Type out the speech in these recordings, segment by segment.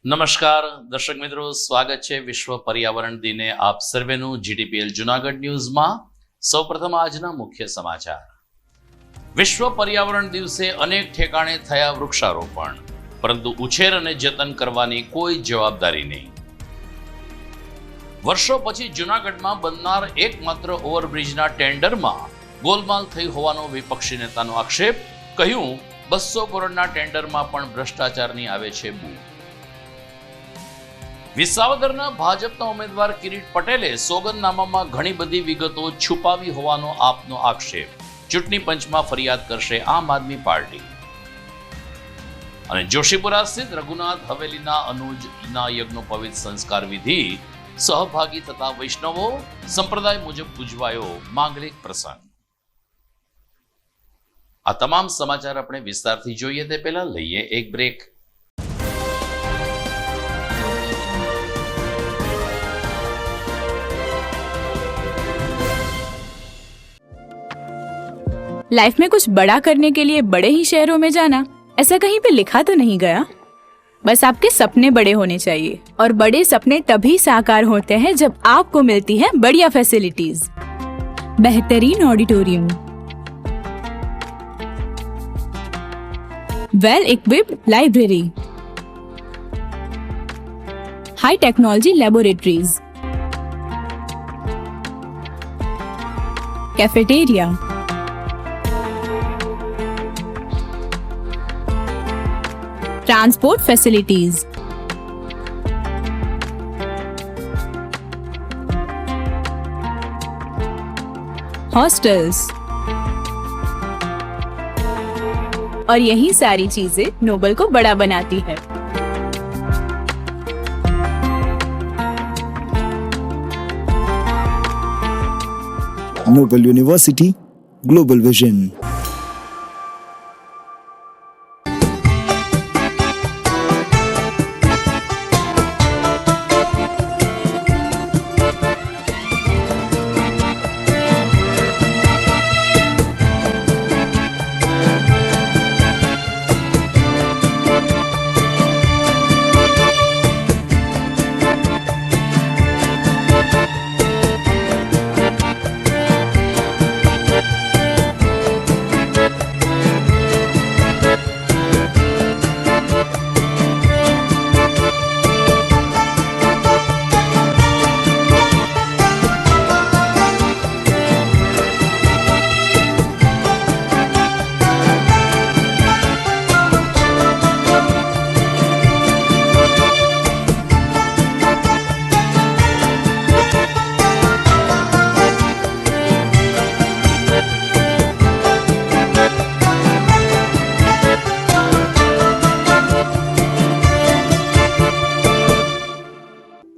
નમસ્કાર દર્શક મિત્રો, સ્વાગત છે વિશ્વ પર્યાવરણ દિને આપ સર્વેનું જીટીપીએલ જુનાગઢ ન્યૂઝમાં। સૌપ્રથમ આજના મુખ્ય સમાચાર। વિશ્વ પર્યાવરણ દિવસે અનેક ઠેકાણે થયા વૃક્ષારોપણ, પરંતુ ઉછેર અને જતન કરવાની કોઈ જવાબદારી નહીં। વર્ષો પછી જુનાગઢમાં બનનાર એકમાત્ર ઓવરબ્રિજના ટેન્ડરમાં ગોલમાલ થઈ હોવાનો વિપક્ષી નેતાનો આક્ષેપ। કહ્યું 200 કરોડના ટેન્ડરમાં પણ ભ્રષ્ટાચારની આવે છે બૂ। વિસાવદરના ભાજપના ઉમેદવાર કિરીટ પટેલે સોગંદનામામાં ઘણી બધી વિગતો છુપાવી હોવાનો આપનો આક્ષેપ। ચૂંટણી પંચમાં ફરિયાદ કરશે આમ આદમી પાર્ટી। અને જોશીપુરા સ્થિત રઘુનાથ હવેલીના અનુજના યજ્ઞોપવિત સંસ્કાર વિધિ સહભાગી થતા વૈષ્ણવો, સંપ્રદાય મુજબ ઉજવાયો માંગલિક પ્રસંગ। આ તમામ સમાચાર આપણે વિસ્તારથી જોઈએ તે પહેલા લઈએ એક બ્રેક। लाइफ में कुछ बड़ा करने के लिए बड़े ही शहरों में जाना, ऐसा कहीं पे लिखा तो नहीं गया। बस आपके सपने बड़े होने चाहिए, और बड़े सपने तभी साकार होते हैं जब आपको मिलती है बढ़िया फैसिलिटीज। बेहतरीन auditorium, well equipped library, high technology laboratories, cafeteria, transport facilities, hostels, और यही सारी चीजें नोबल को बड़ा बनाती है। Noble University, global vision.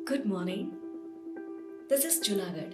Good morning. This is Junagadh.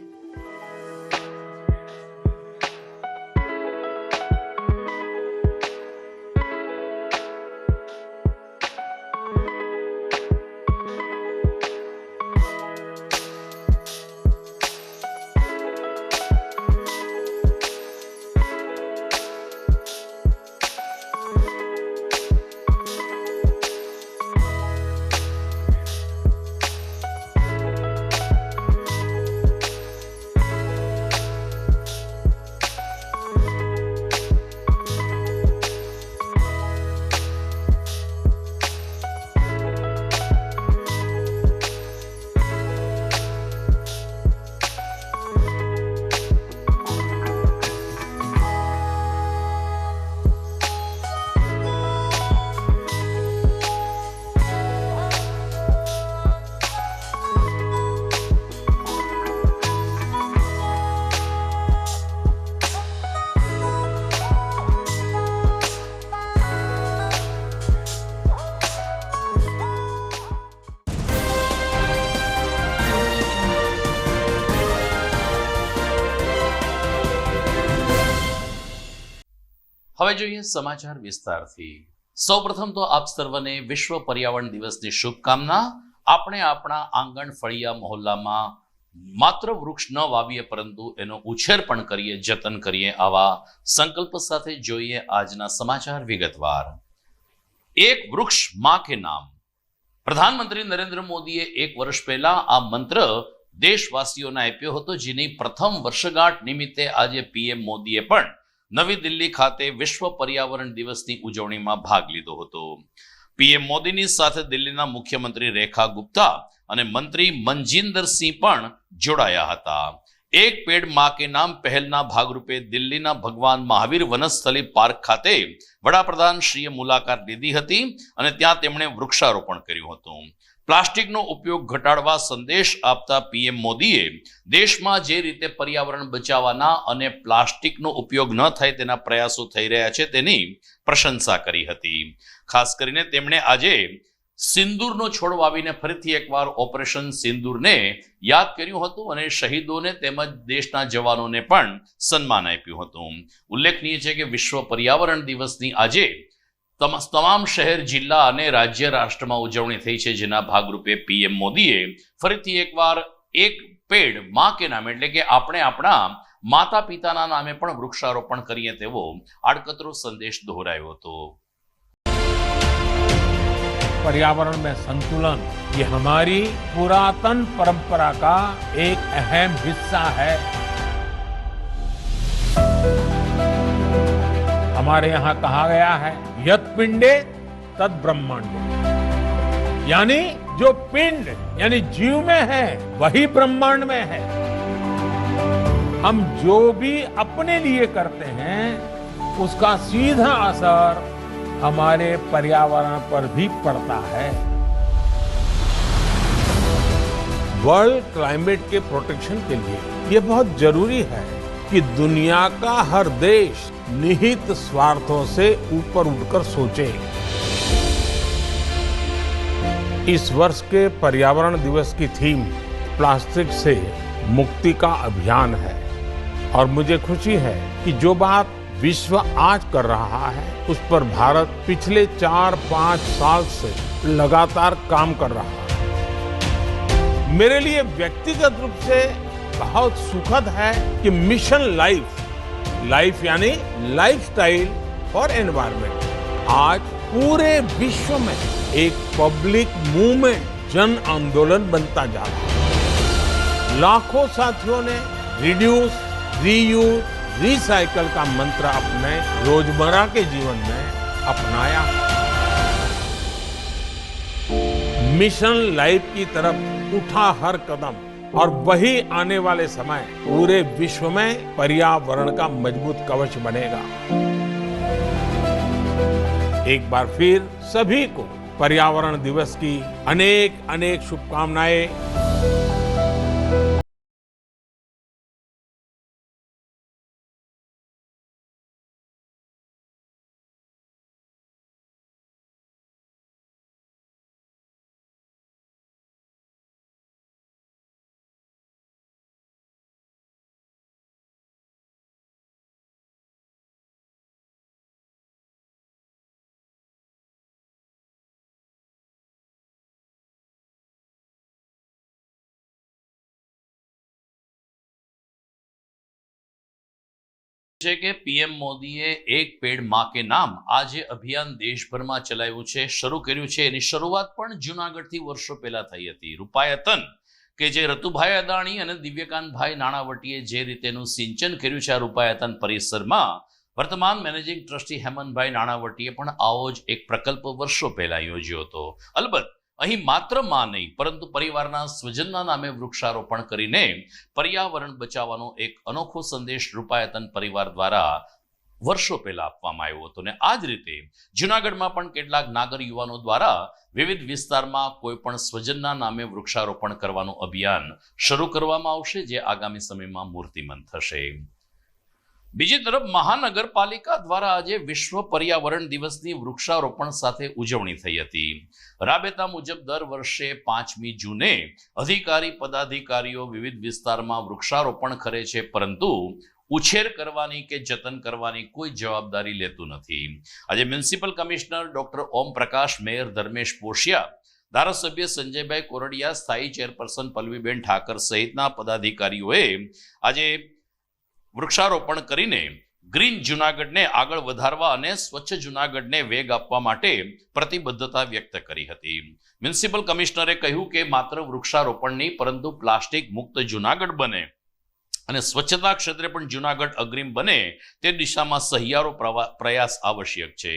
હવે જોઈએ સમાચાર વિસ્તારથી। સૌપ્રથમ તો આપ સર્વને વિશ્વ પર્યાવરણ દિવસની શુભકામના। આપણે આપણા આંગણ, ફળિયા, મહોલ્લામાં માત્ર વૃક્ષ ન વાવીએ, પરંતુ એનો ઉછેર પણ કરીએ, જતન કરીએ, આવા સંકલ્પ સાથે જોઈએ આજના સમાચાર વિગતવાર। એક વૃક્ષ માં કે નામ। પ્રધાનમંત્રી નરેન્દ્ર મોદીએ 1 વર્ષ પહેલા આ મંત્ર દેશવાસીઓને આપ્યો હતો, જેની પ્રથમ વર્ષગાંઠ નિમિત્તે આજે પીએમ મોદીએ પણ નવી દિલ્હી ખાતે વિશ્વ પર્યાવરણ દિવસની ઉજવણીમાં ભાગ લીધો હતો. પીએમ મોદીની સાથે દિલ્હીના મુખ્યમંત્રી રેખા ગુપ્તા અને મંત્રી મનજીન્દરસિંહ પણ જોડાયા હતા. એક પેડ માં કે નામ પહેલના ભાગરૂપે દિલ્હીના ભગવાન મહાવીર વનસ્થલી પાર્ક ખાતે વડાપ્રધાન શ્રીએ મુલાકાત લીધી હતી અને ત્યાં તેમણે વૃક્ષારોપણ કર્યું હતું. પ્લાસ્ટિકનો ઉપયોગ ઘટાડવા સંદેશ આપતા પીએમ મોદીએ દેશમાં જે રીતે પર્યાવરણ બચાવવાના અને પ્લાસ્ટિકનો ઉપયોગ ન થાય તેના પ્રયાસો થઈ રહ્યા છે તેની પ્રશંસા કરી હતી. ખાસ કરીને તેમણે આજે સિંદૂરનો છોડ વાવીને ફરીથી એકવાર ઓપરેશન સિંદૂરને યાદ કર્યું હતું અને શહીદોને તેમજ દેશના જવાનોને પણ સન્માન આપ્યું હતું. ઉલ્લેખનીય છે કે વિશ્વ પર્યાવરણ દિવસની આજે તમામ શહેર, જિલ્લા અને રાજ્ય રાષ્ટ્રમાં ઉજવણી થઈ છે, જેના ભાગરૂપે પીએમ મોદીએ ફરીથી એકવાર એક પેડ માં કે નામે એટલે કે આપણે આપણા માતા પિતાના નામે પણ વૃક્ષારોપણ કરીએ તેવો આડકતરો સંદેશ દોહરાયો હતો. पर्यावरण में संतुलन ये हमारी पुरातन परंपरा का एक अहम हिस्सा है. हमारे यहाँ कहा गया है यत पिंडे तद ब्रह्मांडे, यानी जो पिंड यानी जीव में है वही ब्रह्मांड में है. हम जो भी अपने लिए करते हैं उसका सीधा असर हमारे पर्यावरण पर भी पड़ता है. वर्ल्ड क्लाइमेट के प्रोटेक्शन के लिए ये बहुत जरूरी है कि दुनिया का हर देश निहित स्वार्थों से ऊपर उठकर सोचे. इस वर्ष के पर्यावरण दिवस की थीम प्लास्टिक से मुक्ति का अभियान है और मुझे खुशी है कि जो बात विश्व आज कर रहा है उस पर भारत पिछले 4-5 साल से लगातार काम कर रहा है. मेरे लिए व्यक्तिगत रूप से बहुत सुखद है कि मिशन लाइफ यानी लाइफस्टाइल फॉर एनवायरनमेंट आज पूरे विश्व में एक पब्लिक मूवमेंट, जन आंदोलन बनता जा रहा है. लाखों साथियों ने रिड्यूस, रीयूज, रिसाइकल का मंत्र अपने रोजमर्रा के जीवन में अपनाया. मिशन लाइफ की तरफ उठा हर कदम और वही आने वाले समय पूरे विश्व में पर्यावरण का मजबूत कवच बनेगा. एक बार फिर सभी को पर्यावरण दिवस की अनेक अनेक शुभकामनाएं. છે કે પીએમ મોદીએ એક પેડ માં કે નામ આ જે અભિયાન દેશભરમાં ચલાવ્યું છે, શરૂ કર્યું છે, એની શરૂઆત પણ જૂનાગઢથી વર્ષો પહેલા થઈ હતી. રૂપાયતન કે જે રતુભાઈ અદાણી અને દિવ્યકાંતભાઈ નાણાવટીએ જે રીતેનું સિંચન કર્યું છે આ રૂપાયતન પરિસરમાં, વર્તમાન મેનેજિંગ ટ્રસ્ટી હેમંતભાઈ નાણાવટીએ પણ આવો જ એક પ્રકલ્પ વર્ષો પહેલા યોજ્યો હતો. અલબત્ત અહીં માત્ર માં નહીં પરંતુ પરિવારના સ્વજનના નામે વૃક્ષારોપણ કરીને પર્યાવરણ બચાવવાનો એક અનોખો સંદેશ રૂપાયતન પરિવાર દ્વારા વર્ષો પહેલા આપવામાં આવ્યો હતો. અને આ જ રીતે જૂનાગઢમાં પણ કેટલાક નાગર યુવાનો દ્વારા વિવિધ વિસ્તારમાં કોઈ પણ સ્વજનના નામે વૃક્ષારોપણ કરવાનું અભિયાન શરૂ કરવામાં આવશે, જે આગામી સમયમાં મૂર્તિમંત થશે. બીજી તરફ મહાનગરપાલિકા દ્વારા આજે વિશ્વ પર્યાવરણ દિવસની વૃક્ષારોપણ સાથે ઉજવણી થઈ હતી. રાબેતા મુજબ દર વર્ષે 5મી જૂને અધિકારી પદાધિકારીઓ વિવિધ વિસ્તારમાં વૃક્ષારોપણ કરે છે, પરંતુ ઉછેર કરવાની કે જતન કરવાની કોઈ જવાબદારી લેતું નથી. આજે municipal commissioner doctor Om Prakash, mayor Dharmesh પોશિયા, ધારાસભ્ય સંજયભાઈ કોરડિયા, સ્થાયી ચેરપર્સન પલ્લવીબેન ઠાકર સહિતના પદાધિકારીઓએ આજે વૃક્ષારોપણ કરીને ગ્રીન જૂનાગઢને આગળ વધારવા અને સ્વચ્છ જૂનાગઢને વેગ આપવા માટે પ્રતિબદ્ધતા વ્યક્ત કરી હતી. મ્યુનિસિપલ કમિશનરે કહ્યું કે માત્ર વૃક્ષારોપણ નહીં પરંતુ પ્લાસ્ટિક મુક્ત જૂનાગઢ બને અને સ્વચ્છતા ક્ષેત્રે પણ જૂનાગઢ અગ્રીમ બને તે દિશામાં સહિયારો પ્રયાસ આવશ્યક છે.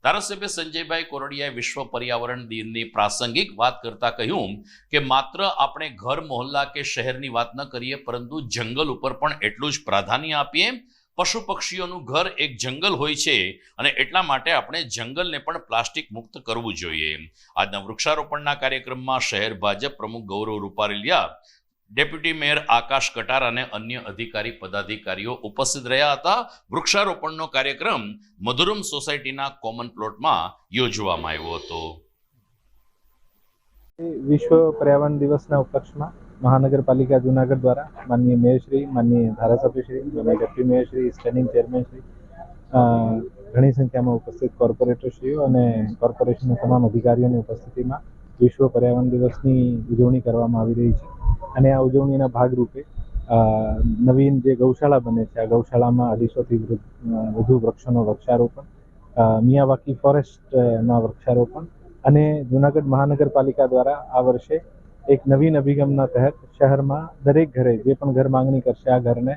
ધારાસભ્ય સંજયભાઈ કોરડિયાએ વિશ્વ પર્યાવરણ દિનની પ્રાસંગિક વાત કરતા કહ્યું કે માત્ર આપણે ઘર મોહલ્લા કે શહેરની વાત ન કરીએ પરંતુ જંગલ ઉપર પણ એટલું જ પ્રાધાન્ય આપીએ. પશુ પક્ષીઓનું ઘર એક જંગલ હોય છે અને એટલા માટે આપણે જંગલને પણ પ્લાસ્ટિક મુક્ત કરવું જોઈએ. આજના વૃક્ષારોપણના કાર્યક્રમમાં શહેર ભાજપ પ્રમુખ ગૌરવ રૂપારેલિયા, ડેપ્યુટી મેયર આકાશ કટાર અને અન્ય અધિકારી પદાધિકારીઓ ઉપસ્થિત રહ્યા હતા. વૃક્ષારોપણનો કાર્યક્રમ મધુરમ સોસાયટીના કોમન પ્લોટમાં યોજવામાં આવ્યો હતો. વિશ્વ પર્યાવરણ દિવસના ઉપલક્ષમાં મહાનગરપાલિકા જૂનાગઢ દ્વારા માનનીય મેયરશ્રી, માનનીય ધારાસભ્યશ્રી, ડેપ્યુટી મેયરશ્રી, સ્ટેન્ડિંગ ચેરમેનશ્રી, ઘણી સંખ્યામાં ઉપસ્થિત કોર્પોરેટરશ્રીઓ અને કોર્પોરેશનના તમામ અધિકારીઓની ઉપસ્થિતિમાં વિશ્વ પર્યાવરણ દિવસની ઉજવણી કરવામાં આવી રહી છે. અને આ ઉજવણીના ભાગરૂપે નવીન જે ગૌશાળા બને છે, આ ગૌશાળામાં 250થી વધુ વૃક્ષોનો વૃક્ષારોપણ, મિયાવાકી ફોરેસ્ટના વૃક્ષારોપણ અને જૂનાગઢ મહાનગરપાલિકા દ્વારા આ વર્ષે એક નવીન અભિગમના તહેત શહેરમાં દરેક ઘરે જે પણ ઘર માંગણી કરશે આ ઘરને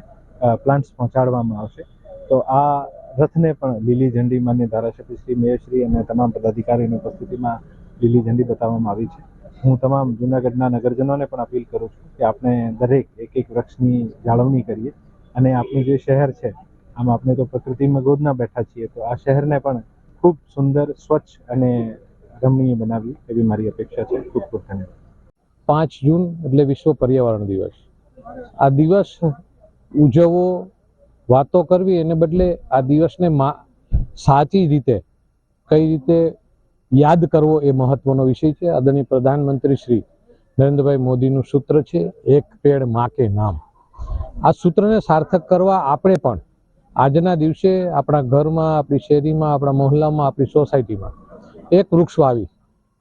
પ્લાન્ટ્સ પહોંચાડવામાં આવશે. તો આ રથને પણ લીલી ઝંડી માન્ય ધારાસભ્યશ્રી, મેયરશ્રી અને તમામ પદાધિકારીઓની ઉપસ્થિતિમાં લીલી ઝંડી બતાવવામાં આવી છે. હું તમામ જૂનાગઢના નગરજનોને પણ અપીલ કરું છું કે આપણે દરેક એક વૃક્ષની જાળવણી કરીએ અને આપણું જે શહેર છે આમ આપણે તો પ્રકૃતિમાં ગોદના બેઠા છીએ, તો આ શહેરને પણ ખૂબ સુંદર, સ્વચ્છ અને રમણીય બનાવીએ એવી મારી અપેક્ષા છે. ખૂબ ખૂબ ધન્યવાદ. 5 જૂન એટલે વિશ્વ પર્યાવરણ દિવસ. આ દિવસ ઉજવવો, વાતો કરવી એને બદલે આ દિવસને સાચી રીતે કઈ રીતે યાદ કરવો એ મહત્વનો વિષય છે. આદરણીય પ્રધાનમંત્રી શ્રી નરેન્દ્રભાઈ મોદીનું સૂત્ર છે, એક પેડ માં કે નામ. આ સૂત્રને સાર્થક કરવા આપણે પણ આજના દિવસે આપણા ઘરમાં, આપણી શેરીમાં, આપણા મોહલ્લામાં, આપણી સોસાયટીમાં એક વૃક્ષ વાવી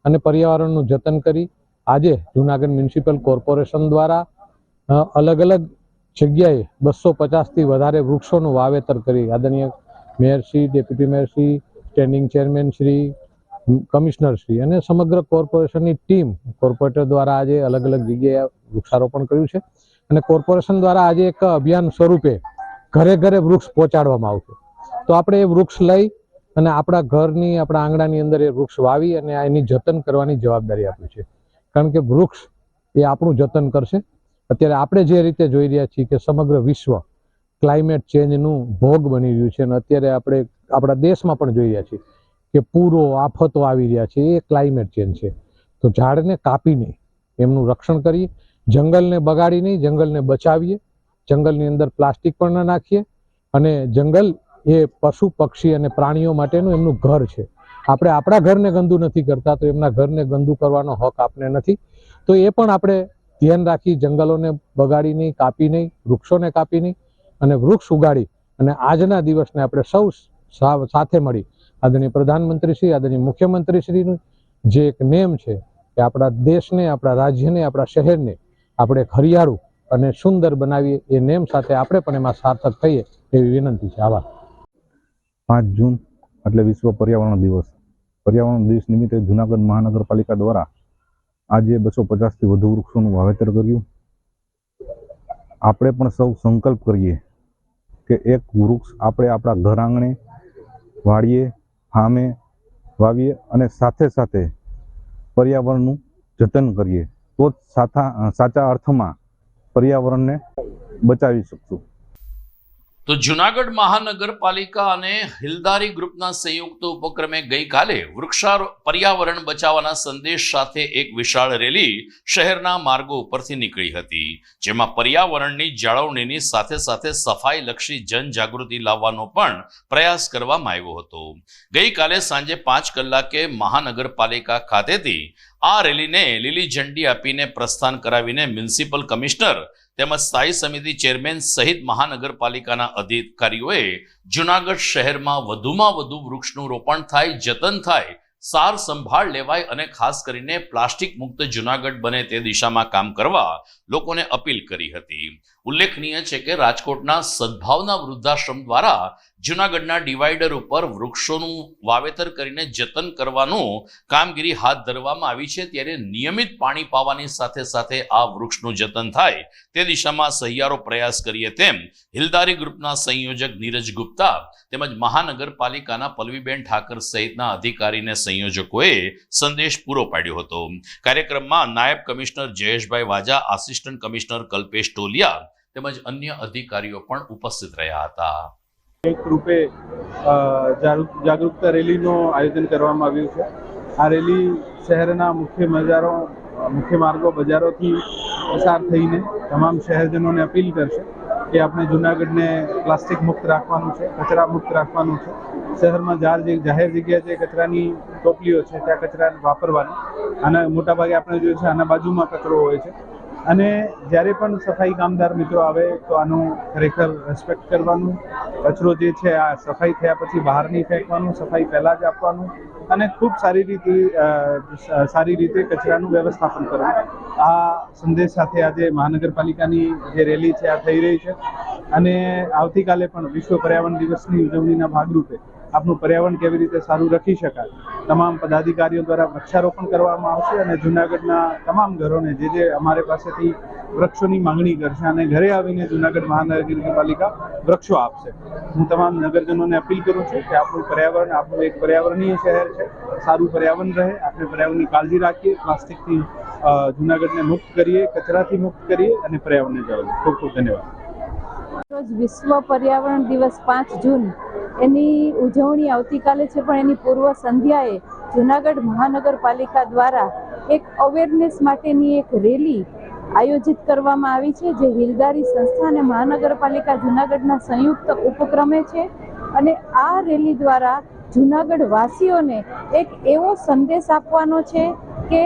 અને પર્યાવરણનું જતન કરી આજે જૂનાગઢ મ્યુનિસિપલ કોર્પોરેશન દ્વારા અલગ અલગ જગ્યાએ 250થી વધારે વૃક્ષોનું વાવેતર કરી આદરણીય મેયરશ્રી, ડેપ્યુટી મેયરશ્રી, સ્ટેન્ડિંગ ચેરમેનશ્રી, કમિશનરશ્રી અને સમગ્ર કોર્પોરેશનની ટીમ કોર્પોરેટર દ્વારા આજે અલગ અલગ જગ્યાએ વૃક્ષારોપણ કર્યું છે. અને કોર્પોરેશન દ્વારા આજે એક અભિયાન સ્વરૂપે ઘરે ઘરે વૃક્ષ પહોંચાડવામાં આવશે. તો આપણે એ વૃક્ષ લઈ અને આપણા ઘરની, આપણા આંગણાની અંદર એ વૃક્ષ વાવી અને એની જતન કરવાની જવાબદારી આપી છે. કારણ કે વૃક્ષ એ આપણું જતન કરશે. અત્યારે આપણે જે રીતે જોઈ રહ્યા છીએ કે સમગ્ર વિશ્વ ક્લાઇમેટ ચેન્જનું ભોગ બની રહ્યું છે અને અત્યારે આપણે આપણા દેશમાં પણ જોઈ રહ્યા છીએ કે પૂરો, આફતો આવી રહ્યા છે, એ ક્લાઇમેટ ચેન્જ છે. તો ઝાડને કાપી નહીં, એમનું રક્ષણ કરીએ, જંગલને બગાડી નહીં, જંગલને બચાવીએ, જંગલની અંદર પ્લાસ્ટિક પણ ન નાખીએ અને જંગલ એ પશુ, પક્ષી અને પ્રાણીઓ માટેનું એમનું ઘર છે. આપણે આપણા ઘરને ગંદુ નથી કરતા તો એમના ઘરને ગંદુ કરવાનો હક આપણે નથી. તો એ પણ આપણે ધ્યાન રાખી, જંગલોને બગાડી નહીં, કાપી નહીં, વૃક્ષોને કાપી નહીં અને વૃક્ષ ઉગાડી અને આજના દિવસને આપણે સૌ સાથે મળી આદરણીય પ્રધાનમંત્રીશ્રી, આદરણીય મુખ્યમંત્રીશ્રીનું જે એક નેમ છે કે આપણા દેશને, આપણા રાજ્યને, આપણા શહેરને આપણે હરિયાળું અને સુંદર બનાવીએ, એ નેમ સાથે આપણે પણ એમાં સાર્થક થઈએ એવી વિનંતી છે. આભાર. 5 જૂન એટલે વિશ્વ પર્યાવરણ દિવસ. પર્યાવરણ દિવસ નિમિત્તે જૂનાગઢ મહાનગરપાલિકા દ્વારા આજે 250થી વધુ વૃક્ષોનું વાવેતર કર્યું. આપણે પણ સૌ સંકલ્પ કરીએ કે એક વૃક્ષ આપણે આપણા ઘર આંગણે વાળીએ, ફામે વાવીએ અને સાથે સાથે પર્યાવરણનું જતન કરીએ, તો જ સાચા અર્થમાં પર્યાવરણને બચાવી શકશું. તો જૂનાગઢ મહાનગરપાલિકા અને હિલદારી ગ્રુપના સંયુક્ત ઉપક્રમે ગઈકાલે પર્યાવરણ બચાવવાના સંદેશ સાથે એક વિશાળ રેલી શહેરના માર્ગો ઉપરથી નીકળી હતી, જેમાં પર્યાવરણની જાળવણીની સાથે સાથે સફાઈલક્ષી જનજાગૃતિ લાવવાનો પણ પ્રયાસ કરવામાં આવ્યો હતો. ગઈકાલે સાંજે 5 કલાકે મહાનગરપાલિકા ખાતેથી આ રેલીને લીલી ઝંડી આપીને પ્રસ્થાન કરાવીને મ્યુનિસિપલ કમિશનર તેમજ સ્થાયી સમિતિ ચેરમેન સહિત મહાનગરપાલિકાના અધિકારીઓએ જૂનાગઢ શહેરમાં વધુમાં વધુ વૃક્ષનું રોપણ થાય, જતન થાય, સાર સંભાળ લેવાય અને ખાસ કરીને પ્લાસ્ટિક મુક્ત જૂનાગઢ બને તે દિશામાં કામ કરવા લોકોને અપીલ કરી હતી. ઉલ્લેખનીય છે કે રાજકોટના સદભાવના વૃદ્ધાશ્રમ દ્વારા જૂનાગઢના ડિવાઈડર ઉપર વૃક્ષોનું વાવેતર કરીને જતન કરવાનું કામગીરી હાથ ધરવામાં આવી છે, ત્યારે નિયમિત પાણી પાવાની સાથે સાથે આ વૃક્ષનું જતન થાય તે દિશામાં સહિયારો પ્રયાસ કરીએ તેમ હિલદારી ગ્રુપના સંયોજક નીરજ ગુપ્તા તેમજ મહાનગરપાલિકાના પલ્લવીબેન ઠાકર સહિતના અધિકારીને સંયોજકોએ સંદેશ પૂરો પાડ્યો હતો. કાર્યક્રમમાં નાયબ કમિશનર જયેશભાઈ વાજા, આસિસ્ટન્ટ કમિશનર કલ્પેશ ટોલિયા તેમજ અન્ય અધિકારીઓ પણ ઉપસ્થિત રહ્યા હતા. એક રૂપે જાગૃતતા રેલીનું આયોજન કરવામાં આવ્યું છે. આ રેલી શહેરના મુખ્ય માર્ગો બજારોથી પસાર થઈને તમામ શહેરજનોને અપીલ કરશે કે આપણે જૂનાગઢને પ્લાસ્ટિક મુક્ત રાખવાનું છે, કચરા મુક્ત રાખવાનું છે. શહેરમાં જાહેર જગ્યાએ જે કચરાની ટોપલીઓ છે ત્યાં કચરા વાપરવાની. આના મોટાભાગે આપણે જોયું છે આના બાજુમાં કચરો હોય છે અને જ્યારે પણ સફાઈ કામદાર મિત્રો આવે તો આનું ખરેખર રિસ્પેક્ટ કરવાનું. કચરો જે છે આ સફાઈ થયા પછી બહાર નહીં ફેંકવાનું, સફાઈ પહેલાં જ આપવાનું અને ખૂબ સારી રીતે કચરાનું વ્યવસ્થાપન કરવું. આ સંદેશ સાથે આજે મહાનગરપાલિકાની જે રેલી છે આ થઈ રહી છે અને આવતીકાલે પણ વિશ્વ પર્યાવરણ દિવસની ઉજવણીના ભાગરૂપે આપણું પર્યાવરણ કેવી રીતે સારું રાખી શકાય તમામ પદાધિકારીઓ દ્વારા વૃક્ષારોપણ કરવામાં આવશે અને જૂનાગઢના તમામ ઘરોને જે અમારે પાસેથી વૃક્ષોની માંગણી કરશે અને ઘરે આવીને જૂનાગઢ મહાનગરપાલિકા વૃક્ષો આપશે. હું તમામ નગરજનોને અપીલ કરું છું કે આપણું એક પર્યાવરણીય શહેર છે, સારું પર્યાવરણ રહે, આપણે પર્યાવરણની કાળજી રાખીએ, પ્લાસ્ટિકથી જૂનાગઢને મુક્ત કરીએ, કચરાથી મુક્ત કરીએ અને પર્યાવરણને જાળવીએ. ખૂબ ખૂબ ધન્યવાદ. રોજ વિશ્વ પર્યાવરણ દિવસ 5 જૂન એની ઉજવણી આવતીકાલે છે, પણ એની પૂર્વ સંધ્યાએ જૂનાગઢ મહાનગરપાલિકા દ્વારા એક અવેરનેસ માટેની એક રેલી આયોજિત કરવામાં આવી છે, જે હિલદારી સંસ્થા અને મહાનગરપાલિકા જૂનાગઢના સંયુક્ત ઉપક્રમે છે. અને આ રેલી દ્વારા જૂનાગઢ વાસીઓને એક એવો સંદેશ આપવાનો છે કે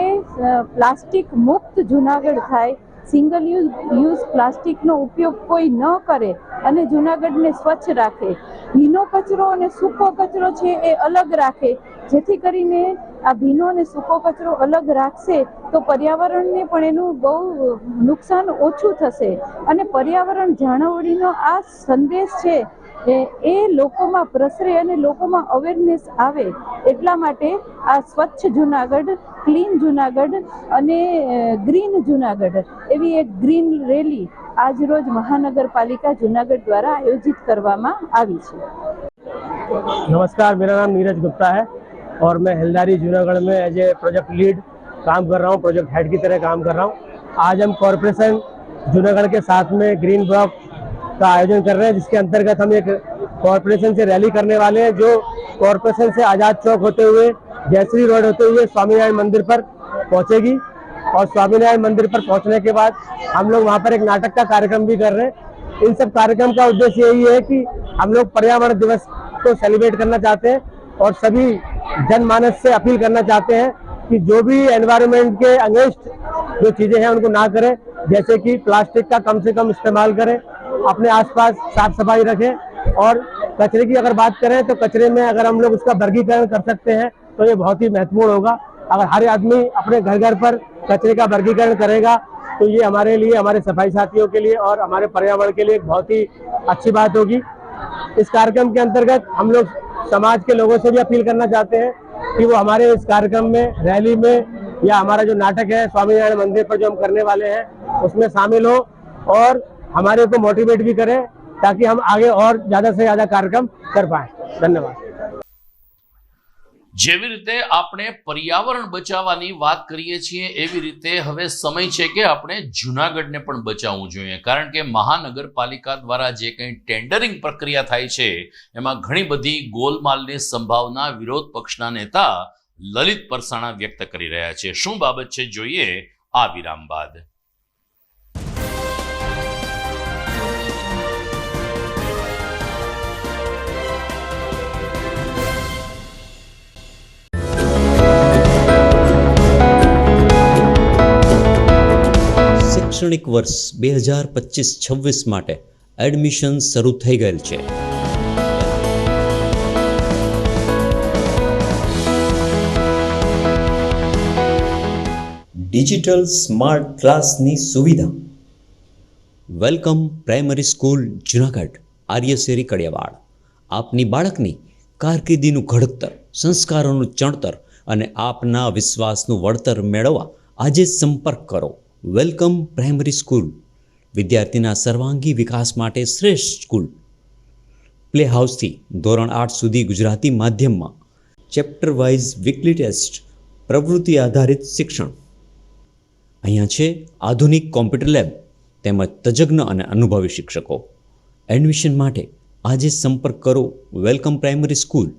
પ્લાસ્ટિક મુક્ત જૂનાગઢ થાય, સિંગલ યુઝ પ્લાસ્ટિકનો ઉપયોગ કોઈ ન કરે અને જૂનાગઢને સ્વચ્છ રાખે. ભીનો કચરો અને સૂકો કચરો છે એ અલગ રાખે, જેથી કરીને આ ભીનો અને સૂકો કચરો અલગ રાખશે તો પર્યાવરણને પણ એનું બહુ નુકસાન ઓછું થશે અને પર્યાવરણ જાળવણીનો આ સંદેશ છે એ લોકોમાં પ્રસરે અને લોકોમાં અવેરનેસ આવે. એટલા માટે આ સ્વચ્છ જૂનાગઢ, ક્લીન જૂનાગઢ અને ગ્રીન જૂનાગઢ એવી એક ગ્રીન રેલી આજ રોજ મહાનગરપાલિકા जूनागढ़ द्वारा आयोजित करवामा आवी छे। नमस्कार, मेरा नाम नीरज गुप्ता है और मैं हिलदारी जूनागढ़ में एज ए प्रोजेक्ट लीड काम कर रहा हूँ, प्रोजेक्ट हेड की तरह काम कर रहा हूँ। आज हम कॉरपोरेशन जूनागढ़ के साथ में ग्रीन ब्लॉक का आयोजन कर रहे हैं, जिसके अंतर्गत हम एक कॉरपोरेशन से रैली करने वाले हैं, जो कॉरपोरेशन से आज़ाद चौक होते हुए जयश्री रोड होते हुए स्वामीनारायण मंदिर पर पहुंचेगी और स्वामीनारायण मंदिर पर पहुंचने के बाद हम लोग वहां पर एक नाटक का कार्यक्रम भी कर रहे हैं। इन सब कार्यक्रम का उद्देश्य यही है कि हम लोग पर्यावरण दिवस को सेलिब्रेट करना चाहते हैं और सभी जनमानस से अपील करना चाहते हैं कि जो भी एनवायरनमेंट के अगेंस्ट जो चीजें हैं उनको ना करें, जैसे कि प्लास्टिक का कम से कम इस्तेमाल करें, अपने आसपास साफ सफाई रखें और कचरे की अगर बात करें तो कचरे में अगर हम लोग उसका वर्गीकरण कर सकते हैं तो ये बहुत ही महत्वपूर्ण होगा। अगर हर आदमी अपने घर घर पर कचरे का वर्गीकरण करेगा तो ये हमारे लिए, हमारे सफाई साथियों के लिए और हमारे पर्यावरण के लिए एक बहुत ही अच्छी बात होगी। इस कार्यक्रम के अंतर्गत हम लोग समाज के लोगों से भी अपील करना चाहते हैं कि वो हमारे इस कार्यक्रम में, रैली में या हमारा जो नाटक है स्वामीनारायण मंदिर पर जो हम करने वाले हैं उसमें शामिल हो और हमारे को मोटिवेट भी करें ताकि हम आगे और ज्यादा से ज्यादा कार्यक्रम कर पाए। धन्यवाद। જેવી રીતે આપણે પર્યાવરણ બચાવવાની વાત કરીએ છીએ એવી રીતે હવે સમય છે કે આપણે જૂનાગઢને પણ બચાવવું જોઈએ, કારણ કે મહાનગરપાલિકા દ્વારા જે કંઈ ટેન્ડરિંગ પ્રક્રિયા થાય છે એમાં ઘણી બધી ગોલમાલની સંભાવના વિરોધ પક્ષના નેતા લલિત પરસાણા વ્યક્ત કરી રહ્યા છે. શું બાબત છે જોઈએ આ વિરામ બાદ. શૈક્ષણિક વર્ષ 2025-26 માટે એડમિશન શરૂ થઈ ગયેલ છે. ડિજિટલ સ્માર્ટ ક્લાસની સુવિધા. Welcome primary school Junagadh, Aryasheri Kadiyawad. આપની બાળકની કારકિર્દીનું ઘડતર, સંસ્કારોનું ચણતર અને આપના વિશ્વાસનું વળતર મેળવવા આજે સંપર્ક કરો. વેલકમ પ્રાઇમરી સ્કૂલ, વિદ્યાર્થીના સર્વાંગી વિકાસ માટે શ્રેષ્ઠ સ્કૂલ. પ્લે હાઉસથી ધોરણ 8 સુધી ગુજરાતી માધ્યમમાં ચેપ્ટર વાઇઝ વીકલી ટેસ્ટ, પ્રવૃત્તિ આધારિત શિક્ષણ. અહીંયા છે આધુનિક કોમ્પ્યુટર લેબ તેમજ તજજ્ઞ અને અનુભવી શિક્ષકો. એડમિશન માટે આજે સંપર્ક કરો. Welcome primary school,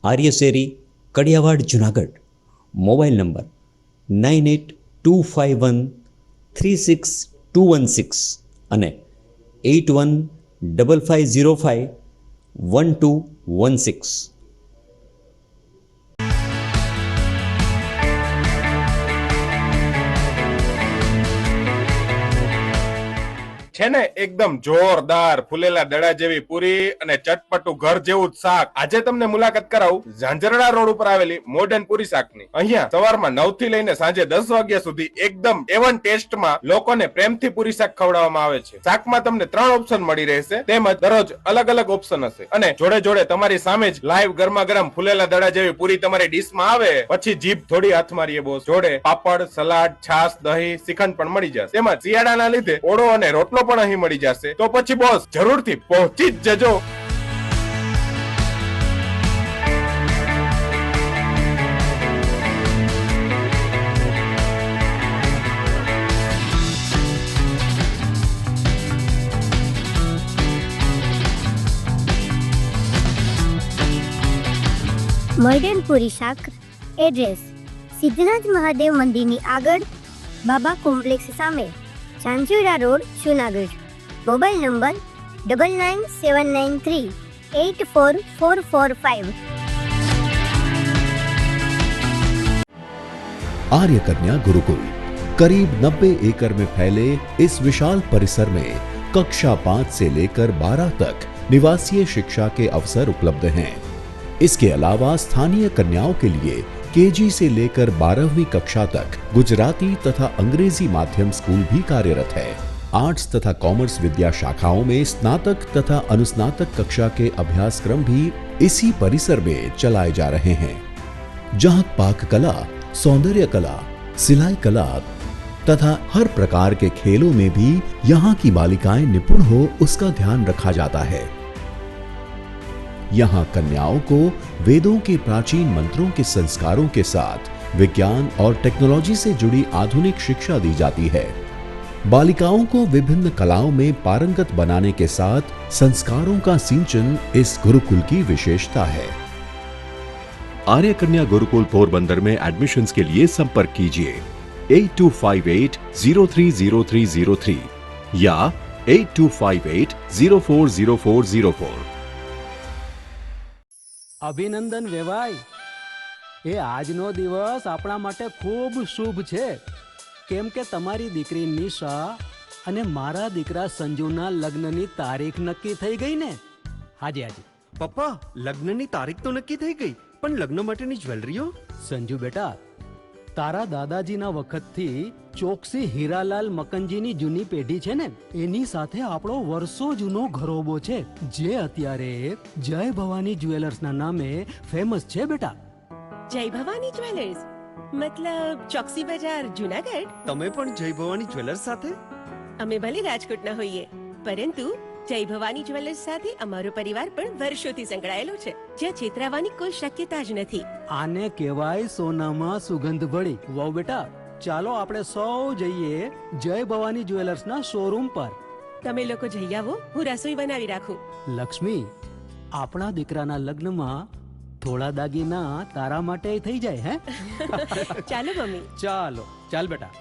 Aryasheri, Kadiyawad, Junagadh. Mobile number 9825136216 અને 8155051216. છે ને એકદમ જોરદાર ફૂલેલા દડા જેવી પૂરી અને ચટપટું ઘર જેવું જ શાક. આજે તમને મુલાકાત કરાવું ઝાંઝરડા રોડ ઉપર આવેલી મોડર્ન પૂરી શાકની. અહીંયા સવારમાં 9 થી લઈને સાંજે 10 વાગ્યા સુધી એકદમ એવન ટેસ્ટમાં લોકોને પ્રેમથી પૂરી શાક ખવડાવવામાં આવે છે. શાકમાં તમને 3 ઓપ્શન મળી રહેશે, તેમજ દરરોજ અલગ અલગ ઓપ્શન હશે અને જોડે જોડે તમારી સામે જ લાઈવ ગરમા ગરમ ફૂલેલા દડા જેવી પૂરી તમારી ડીશમાં આવે પછી જીભ થોડી હાથ મારીએ બોસ. જોડે પાપડ, સલાડ, છાશ, દહીં, શ્રીખંડ પણ મળી જશે. તેમજ શિયાળાના લીધે ઓળો અને રોટલો પણ અહીં મળી જશે. તો પછી બોસ જરૂરથી પહોંચી જ જજો. મોડર્ન પૂરી શાક. એડ્રેસ સિદ્ધનાથ મહાદેવ મંદિરની આગળ, બાબા કોમ્પ્લેક્સ સામે, Zanzarda road, Junagadh. Mobile number 9979384445. आर्य कन्या गुरुकुल करीब 90 एकड़ में फैले इस विशाल परिसर में कक्षा 5 से लेकर 12 तक निवासीय शिक्षा के अवसर उपलब्ध हैं। इसके अलावा स्थानीय कन्याओं के लिए केजी से लेकर 12वीं कक्षा तक गुजराती तथा अंग्रेजी माध्यम स्कूल भी कार्यरत है। आर्ट्स तथा कॉमर्स विद्या शाखाओं में स्नातक तथा अनुस्नातक कक्षा के अभ्यासक्रम भी इसी परिसर में चलाए जा रहे हैं, जहां पाक कला, सौंदर्य कला, सिलाई कला तथा हर प्रकार के खेलों में भी यहाँ की बालिकाएं निपुण हो उसका ध्यान रखा जाता है। यहाँ कन्याओं को वेदों के प्राचीन मंत्रों के संस्कारों के साथ विज्ञान और टेक्नोलॉजी से जुड़ी आधुनिक शिक्षा दी जाती है। बालिकाओं को विभिन्न कलाओं में पारंगत बनाने के साथ संस्कारों का सिंचन इस गुरुकुल की विशेषता है। आर्य कन्या गुरुकुल पोरबंदर में एडमिशन्स के लिए संपर्क कीजिए 8258030303 या 8258040404। અભિનંદન વેવાય, એ આજનો દિવસ આપણા માટે ખૂબ શુભ છે, કેમ કે તમારી દીકરી નિશા અને મારા દીકરા સંજુના લગ્નની તારીખ નક્કી થઈ ગઈ ને. હાજી હાજી પપ્પા, લગ્નની તારીખ તો નક્કી થઈ ગઈ, પણ લગ્ન માટેની જ્વેલરીઓ? સંજુ બેટા, તારા દાદાજીના વખતથી ચોકસી હીરાલાલ મકનજીની જૂની પેઢી છે ને, એની સાથે આપણો વર્ષો જૂનો ઘરોબો છે, જે અત્યારે જય ભવાની જ્વેલર્સના નામે ફેમસ છે બેટા. જય ભવાની જ્વેલર્સ મતલબ ચોકસી બજાર, જુનાગઢ? તમે પણ જય ભવાની જ્વેલર્સ સાથે? અમે ભલે રાજકોટના હોઈએ, પરંતુ જય ભવાની જ્વેલર્સ સાથે અમારો પરિવાર પણ વર્ષોથી સંકળાયેલો છે, જ્યાં છેતરાવાની કોઈ શક્યતા જ નથી. આને કહેવાય સોનામાં સુગંધ ભળી. વાવ બેટા, ચાલો આપણે સૌ જઈએ જય ભવાની જ્વેલર્સના શોરૂમ પર. તમે લોકો જઈ આવો, હું રસોઈ બનાવી રાખું. લક્ષ્મી, આપણા દીકરાના લગ્નમાં થોડા દાગીના તારા માટે થઈ જાય હે? ચાલો મમ્મી. ચાલો ચાલ બેટા.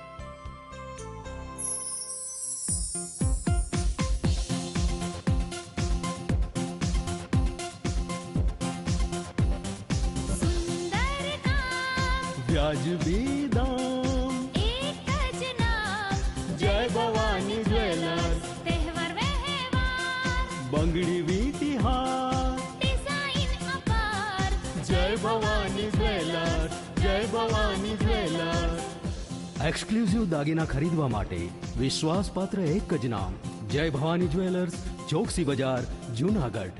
વ્યાજબી દામ, એક જ નામ, જય ભવાની જ્વેલર્સ. તહેવાર વ્યવહાર, બંગડી વીટી હાર, ડિઝાઇન અપાર, જય ભવાની જ્વેલર્સ, જય ભવાની જ્વેલર્સ. એક્સક્લુઝિવ દાગીના ખરીદવા માટે વિશ્વાસપાત્ર એક જ નામ, જય ભવાની જ્વેલર્સ, ચોકસી બજાર, જુનાગઢ.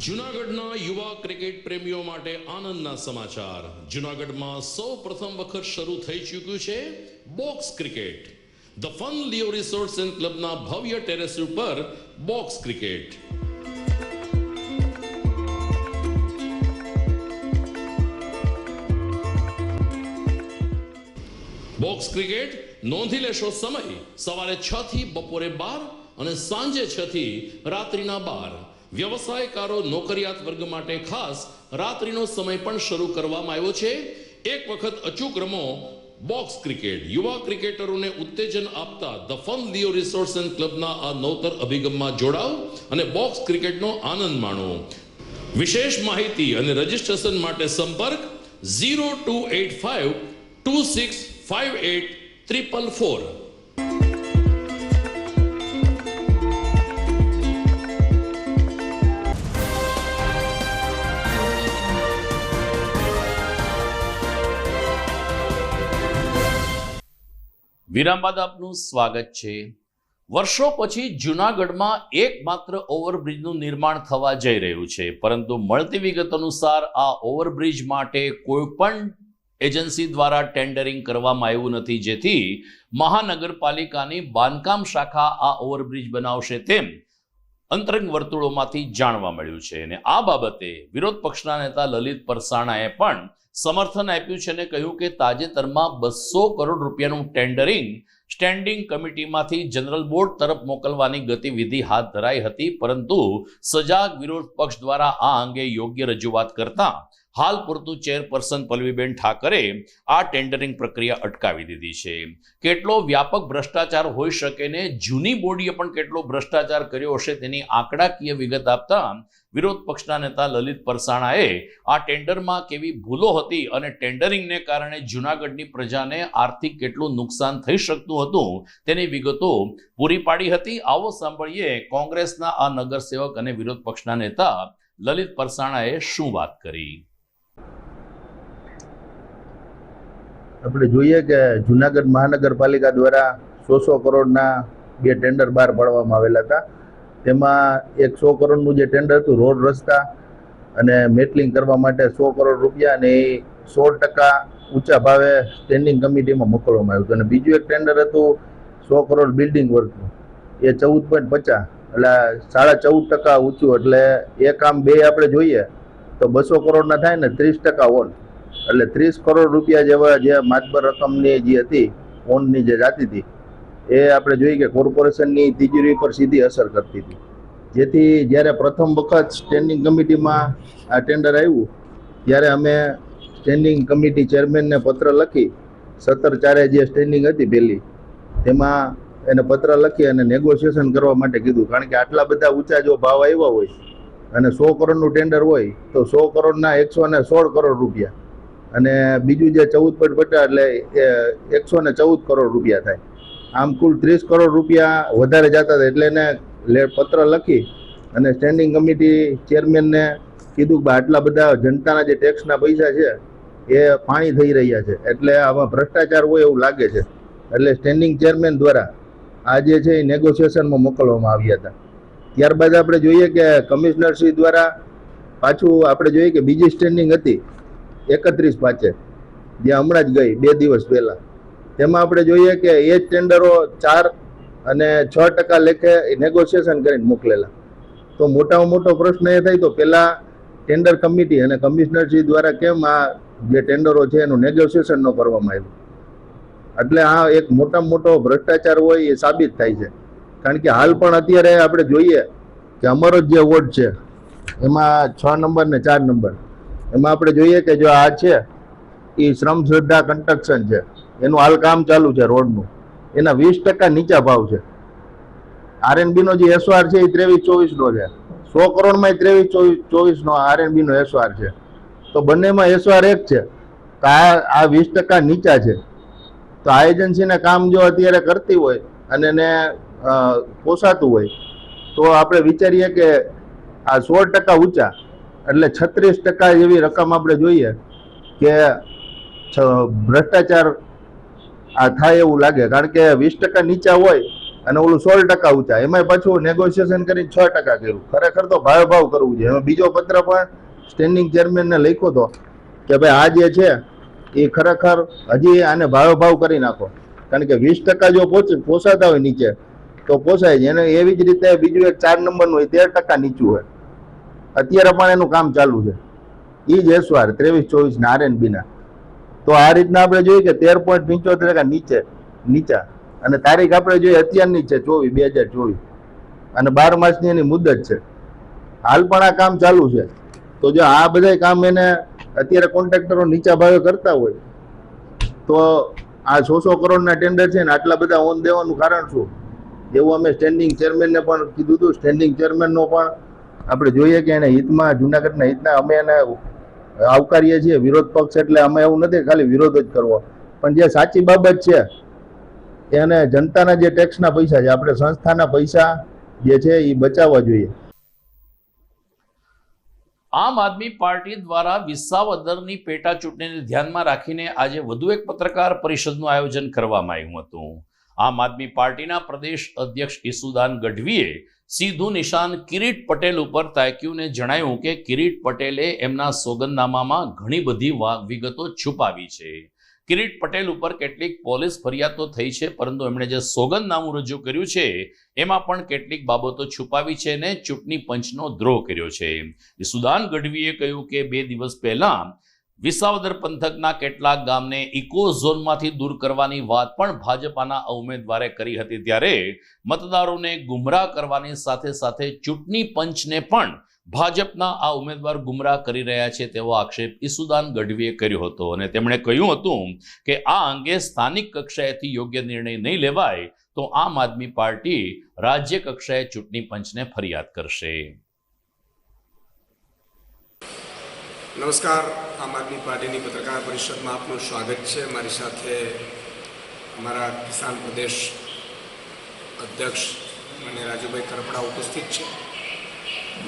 જૂનાગઢના યુવા ક્રિકેટ પ્રેમીઓ માટે આનંદના સમાચાર. જૂનાગઢમાં સૌ પ્રથમ વખત શરૂ થઈ ચૂક્યું છે box cricket. The fun Leo resorts and ક્લબના ભવ્ય ટેરેસ ઉપર બોક્સ ક્રિકેટ. બોક્સ ક્રિકેટ નોંધી લેશો સમય સવારે 6 થી બપોરે 12 અને સાંજે 6 થી રાત્રિના 12. વ્યવસાયકારો નોકરિયાત વર્ગ માટે ખાસ રાત્રિનો સમય પણ શરૂ કરવામાં આવ્યો છે. એક વખત અચૂક રમો બોક્સ ક્રિકેટ. યુવા ક્રિકેટરોને ઉત્તેજન આપતા the fun Leo resorts and ક્લબના આ નવતર અભિગમમાં જોડાઓ અને બોક્સ ક્રિકેટનો આનંદ માણો. વિશેષ માહિતી અને રજીસ્ટ્રેશન માટે સંપર્ક 0285 2658 444. વિરામ બાદ આપનું સ્વાગત છે. વર્ષો પછી જૂનાગઢમાં એકમાત્ર ઓવરબ્રિજનું નિર્માણ થવા જઈ રહ્યું છે, પરંતુ મળતી વિગત અનુસાર આ ઓવરબ્રિજ માટે કોઈ પણ એજન્સી દ્વારા ટેન્ડરિંગ કરવામાં આવ્યું નથી, જેથી મહાનગરપાલિકાની બાંધકામ શાખા આ ઓવરબ્રિજ બનાવશે તેમ અંતરંગ વર્તુળોમાંથી જાણવા મળ્યું છે. અને આ બાબતે વિરોધ પક્ષના નેતા લલિત પરસાણાએ પણ સમર્થન આપ્યું છે અને કહ્યું કે તાજેતરમાં 200 કરોડ રૂપિયાનું ટેન્ડરિંગ સ્ટેન્ડિંગ કમિટીમાંથી જનરલ બોર્ડ તરફ મોકલવાની ગતિવિધિ હાથ ધરાઈ હતી, પરંતુ સજાગ વિરોધ પક્ષ દ્વારા આ અંગે યોગ્ય રજૂઆત કરતા હાલ પૂરતું ચેરપર્સન પલ્લવીબેન ઠાકરે આ ટેન્ડરિંગ પ્રક્રિયા અટકાવી દીધી છે. કેટલો વ્યાપક ભ્રષ્ટાચાર હોઈ શકે ને જૂની બોડીએ પણ કેટલો ભ્રષ્ટાચાર કર્યો હશે તેની આંકડાકીય વિગત આપતા વિરોધ પક્ષના નેતા લલિત પરસાણાએ આ ટેન્ડરમાં કેવી ભૂલો હતી અને ટેન્ડરિંગને કારણે જૂનાગઢની પ્રજાને આર્થિક કેટલું નુકસાન થઈ શકતું હતું તેની વિગતો પૂરી પાડી હતી. આવો સાંભળીએ કોંગ્રેસના આ નગરસેવક અને વિરોધ પક્ષના નેતા લલિત પરસાણાએ શું વાત કરી. આપણે જોઈએ કે જૂનાગઢ મહાનગરપાલિકા દ્વારા 100 કરોડના 2 ટેન્ડર બહાર પાડવામાં આવેલા હતા. તેમાં એક 100 કરોડનું જે ટેન્ડર હતું રોડ રસ્તા અને મેટલિંગ કરવા માટે 100 કરોડ રૂપિયા, અને એ 100% ઊંચા ભાવે સ્ટેન્ડિંગ કમિટીમાં મોકલવામાં આવ્યું હતું. અને બીજું એક ટેન્ડર હતું 100 કરોડ બિલ્ડિંગ વર્કનું, એ 14.50 એટલે 14.5% ઊંચું. એટલે એ કામ બે આપણે જોઈએ તો 200 કરોડના થાય ને 30% ઓન, એટલે 30 કરોડ રૂપિયા જેવા જે માતબર રકમની જે હતી ઓનની જે જાતી હતી એ આપણે જોઈએ કે કોર્પોરેશનની તિજોરી પર સીધી અસર કરતી હતી. જેથી જ્યારે પ્રથમ વખત સ્ટેન્ડિંગ કમિટીમાં આ ટેન્ડર આવ્યું ત્યારે અમે સ્ટેન્ડિંગ કમિટી ચેરમેનને પત્ર લખી 17/4 જે સ્ટેન્ડિંગ હતી પહેલી તેમાં એને પત્ર લખી અને નેગોશિએશન કરવા માટે કીધું. કારણ કે આટલા બધા ઊંચા જો ભાવ આવ્યા હોય અને 100 કરોડનું ટેન્ડર હોય તો 100 કરોડના 116 કરોડ રૂપિયા અને બીજું જે 14.50 એટલે 114 કરોડ રૂપિયા થાય. આમ કુલ 30 કરોડ રૂપિયા વધારે જતા હતા. એટલે એને પત્ર લખી અને સ્ટેન્ડિંગ કમિટી ચેરમેનને કીધું કે આટલા બધા જનતાના જે ટેક્સના પૈસા છે એ પાણી થઈ રહ્યા છે, એટલે આમાં ભ્રષ્ટાચાર હોય એવું લાગે છે. એટલે સ્ટેન્ડિંગ ચેરમેન દ્વારા આ જે છે એ નેગોશિએશનમાં મોકલવામાં આવ્યા હતા. ત્યારબાદ આપણે જોઈએ કે કમિશનરશ્રી દ્વારા પાછું આપણે જોઈએ કે બીજી સ્ટેન્ડિંગ હતી 31/5 જે હમણાં જ ગઈ 2 દિવસ પહેલા, તેમાં આપણે જોઈએ કે એ જ ટેન્ડરો 4 અને 6% લેખે નેગોશિએશન કરીને મોકલેલા. તો મોટામાં મોટો પ્રશ્ન એ થાય તો પહેલા ટેન્ડર કમિટી અને કમિશનરશ્રી દ્વારા કેમ આ જે ટેન્ડરો છે એનું નેગોશિએશન ન કરવામાં આવ્યું. એટલે આ એક મોટામાં મોટો ભ્રષ્ટાચાર હોય એ સાબિત થાય છે. કારણ કે હાલ પણ અત્યારે આપણે જોઈએ કે અમારો જે વોર્ડ છે એમાં 6 નંબર ને 4 નંબર એમાં આપણે જોઈએ કે જો આ છે એ શ્રમ શ્રદ્ધા કન્સ્ટ્રક્શન છે, એનું હાલ કામ ચાલુ છે રોડનું, એના 20% નીચા ભાવ છે. RNB નો જે SOR છે એ 23-24 નો છે. 100 કરોડમાં 23-24 નો RNB નો SOR છે. તો બંનેમાં SOR એક છે, તો આ 20% નીચા છે. તો આ એજન્સીને કામ જો અત્યારે કરતી હોય અને એને પોસાતું હોય તો આપણે વિચારીએ કે આ 16% ઊંચા એટલે 36% જેવી રકમ આપણે જોઈએ કે ભ્રષ્ટાચાર આ થાય એવું લાગે. કારણ કે 20% નીચા હોય અને ઓલું 16% ઊંચા, એમાં પાછું નેગોશિએશન કરી 6% કર્યું. ખરેખર તો ભાવ કરવું છે. એમાં બીજો પત્ર પણ સ્ટેન્ડિંગ ચેરમેનને લખ્યો હતો કે ભાઈ આ જે છે એ ખરેખર હજી આને ભાવ કરી નાખો, કારણ કે 20% જો પોસાતા હોય નીચે તો પોસાય છે. એને એવી જ રીતે બીજું એક 4 નંબરનું હોય 13% નીચું હોય, અત્યારે પણ એનું કામ ચાલુ છે. એ જ એસવાર 23-24 ના RNB ના. તો આ રીતના આપણે જોઈએ કે 13.75% નીચા, અને તારીખ આપણે જોઈએ અત્યારની છે 2024 અને 12 માસની એની મુદત છે. હાલ પણ આ કામ ચાલુ છે. તો જો આ બધા કામ એને અત્યારે કોન્ટ્રાક્ટરો નીચા ભાવે કરતા હોય તો આ 100 કરોડના ટેન્ડર છે ને આટલા બધા ઓન દેવાનું કારણ શું? એવું અમે સ્ટેન્ડિંગ ચેરમેનને પણ કીધું હતું. સ્ટેન્ડિંગ ચેરમેનનો પણ આપણે જોઈએ કે એને હિતમાં, જુનાગઢના હિતના અમે એને આવકારીએ છીએ. વિરોધ પક્ષ એટલે અમે એવું નથી ખાલી વિરોધ જ કરવો, પણ જે સાચી બાબત છે એને જનતાના જે ટેક્સના પૈસા છે, આપણે સંસ્થાના પૈસા જે છે એ બચાવવા જોઈએ. આમ આદમી પાર્ટી દ્વારા વિસાવદરની પેટા ચૂંટણીને ધ્યાનમાં રાખીને આજે વધુ એક પત્રકાર પરિષદનું આયોજન કરવામાં આવ્યું હતું. આમ આદમી પાર્ટીના પ્રદેશ અધ્યક્ષ ઈસુદાન ગઢવીએ સીધું નિશાન કિરીટ પટેલ ઉપર તાક્યું ને જણાવ્યું કે કિરીટ પટેલે એમના સોગંદનામામાં ઘણી બધી વિગતો છુપાવી છે. કિરીટ પટેલ ઉપર કેટલીક પોલીસ ફરિયાદો થઈ છે, પરંતુ એમણે જે સોગંદનામું રજૂ કર્યું છે એમાં પણ કેટલીક બાબતો છુપાવી છે ને ચૂંટણી પંચનો દ્રોહ કર્યો છે. ઈસુદાન ગઢવીએ કહ્યું કે 2 દિવસ પહેલા વિસાવદર પંથકના કેટલાક ગામને ઇકો ઝોનમાંથી દૂર કરવાની વાત પણ ભાજપાના ઉમેદવારે કરી હતી, ત્યારે મતદારોને ગુમરાહ કરવાની સાથે સાથે ચૂંટણી પંચને પણ ભાજપના આ ઉમેદવાર ગુમરાહ કરી રહ્યા છે તેવો આક્ષેપ ઈસુદાન ગઢવીએ કર્યો હતો. અને તેમણે કહ્યું હતું કે આ અંગે સ્થાનિક કક્ષાએથી યોગ્ય નિર્ણય નહીં લેવાય તો આમ આદમી પાર્ટી રાજ્ય કક્ષાએ ચૂંટણી પંચને ફરિયાદ કરશે. નમસ્કાર, આમ આદમી પાર્ટીની પત્રકાર પરિષદમાં આપનું સ્વાગત છે. મારી સાથે અમારા કિસાન પ્રદેશ અધ્યક્ષ અને રાજુભાઈ કરપડા ઉપસ્થિત છે.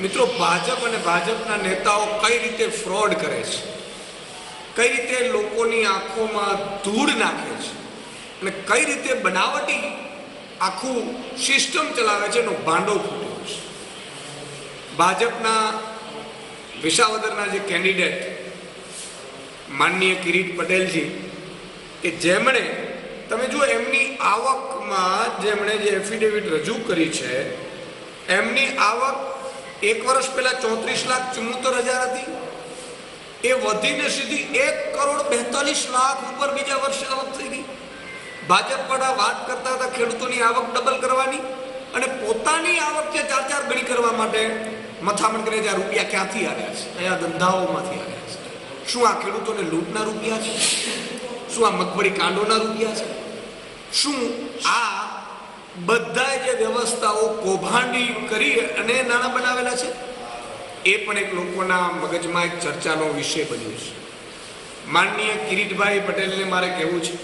મિત્રો, ભાજપ અને ભાજપના નેતાઓ કઈ રીતે ફ્રોડ કરે છે, કઈ રીતે લોકોની આંખોમાં ધૂળ નાખે છે અને કઈ રીતે બનાવટી આખું સિસ્ટમ ચલાવે છે એનો ભાંડો ફૂટ્યો છે. ભાજપના વિસાવદરના જે કેન્ડિડેટ માનનીય કિરીટ પટેલજી, કે જેમણે તમે જુઓ એમની આવકમાં જેમણે જે એફિડેવિટ રજૂ કરી છે, એમની આવક 1 વર્ષ પહેલા 34,74,000 હતી, એ વધીને સીધી 1,42,00,000 ઉપર બીજા વર્ષે આવક થઈ ગઈ. ભાજપ વાળા વાત કરતા હતા ખેડૂતોની આવક ડબલ કરવાની અને પોતાની આવક જે 4 ગણી કરવા માટે મથામણ કરે છે. આ રૂપિયા ક્યાંથી આવ્યા છે? કયા ધંધાઓમાંથી આવ્યા છે? શું આ ખેડૂતોને લૂંટના રૂપિયા છે? શું આ મગફળી કાંડોના રૂપિયા છે? શું આ બધા જે વ્યવસ્થાઓ કૌભાંડી કરી અને નાણાં બનાવેલા છે? એ પણ એક લોકોના મગજમાં એક ચર્ચાનો વિષય બન્યો છે. માનનીય કિરીટભાઈ પટેલને મારે કહેવું છે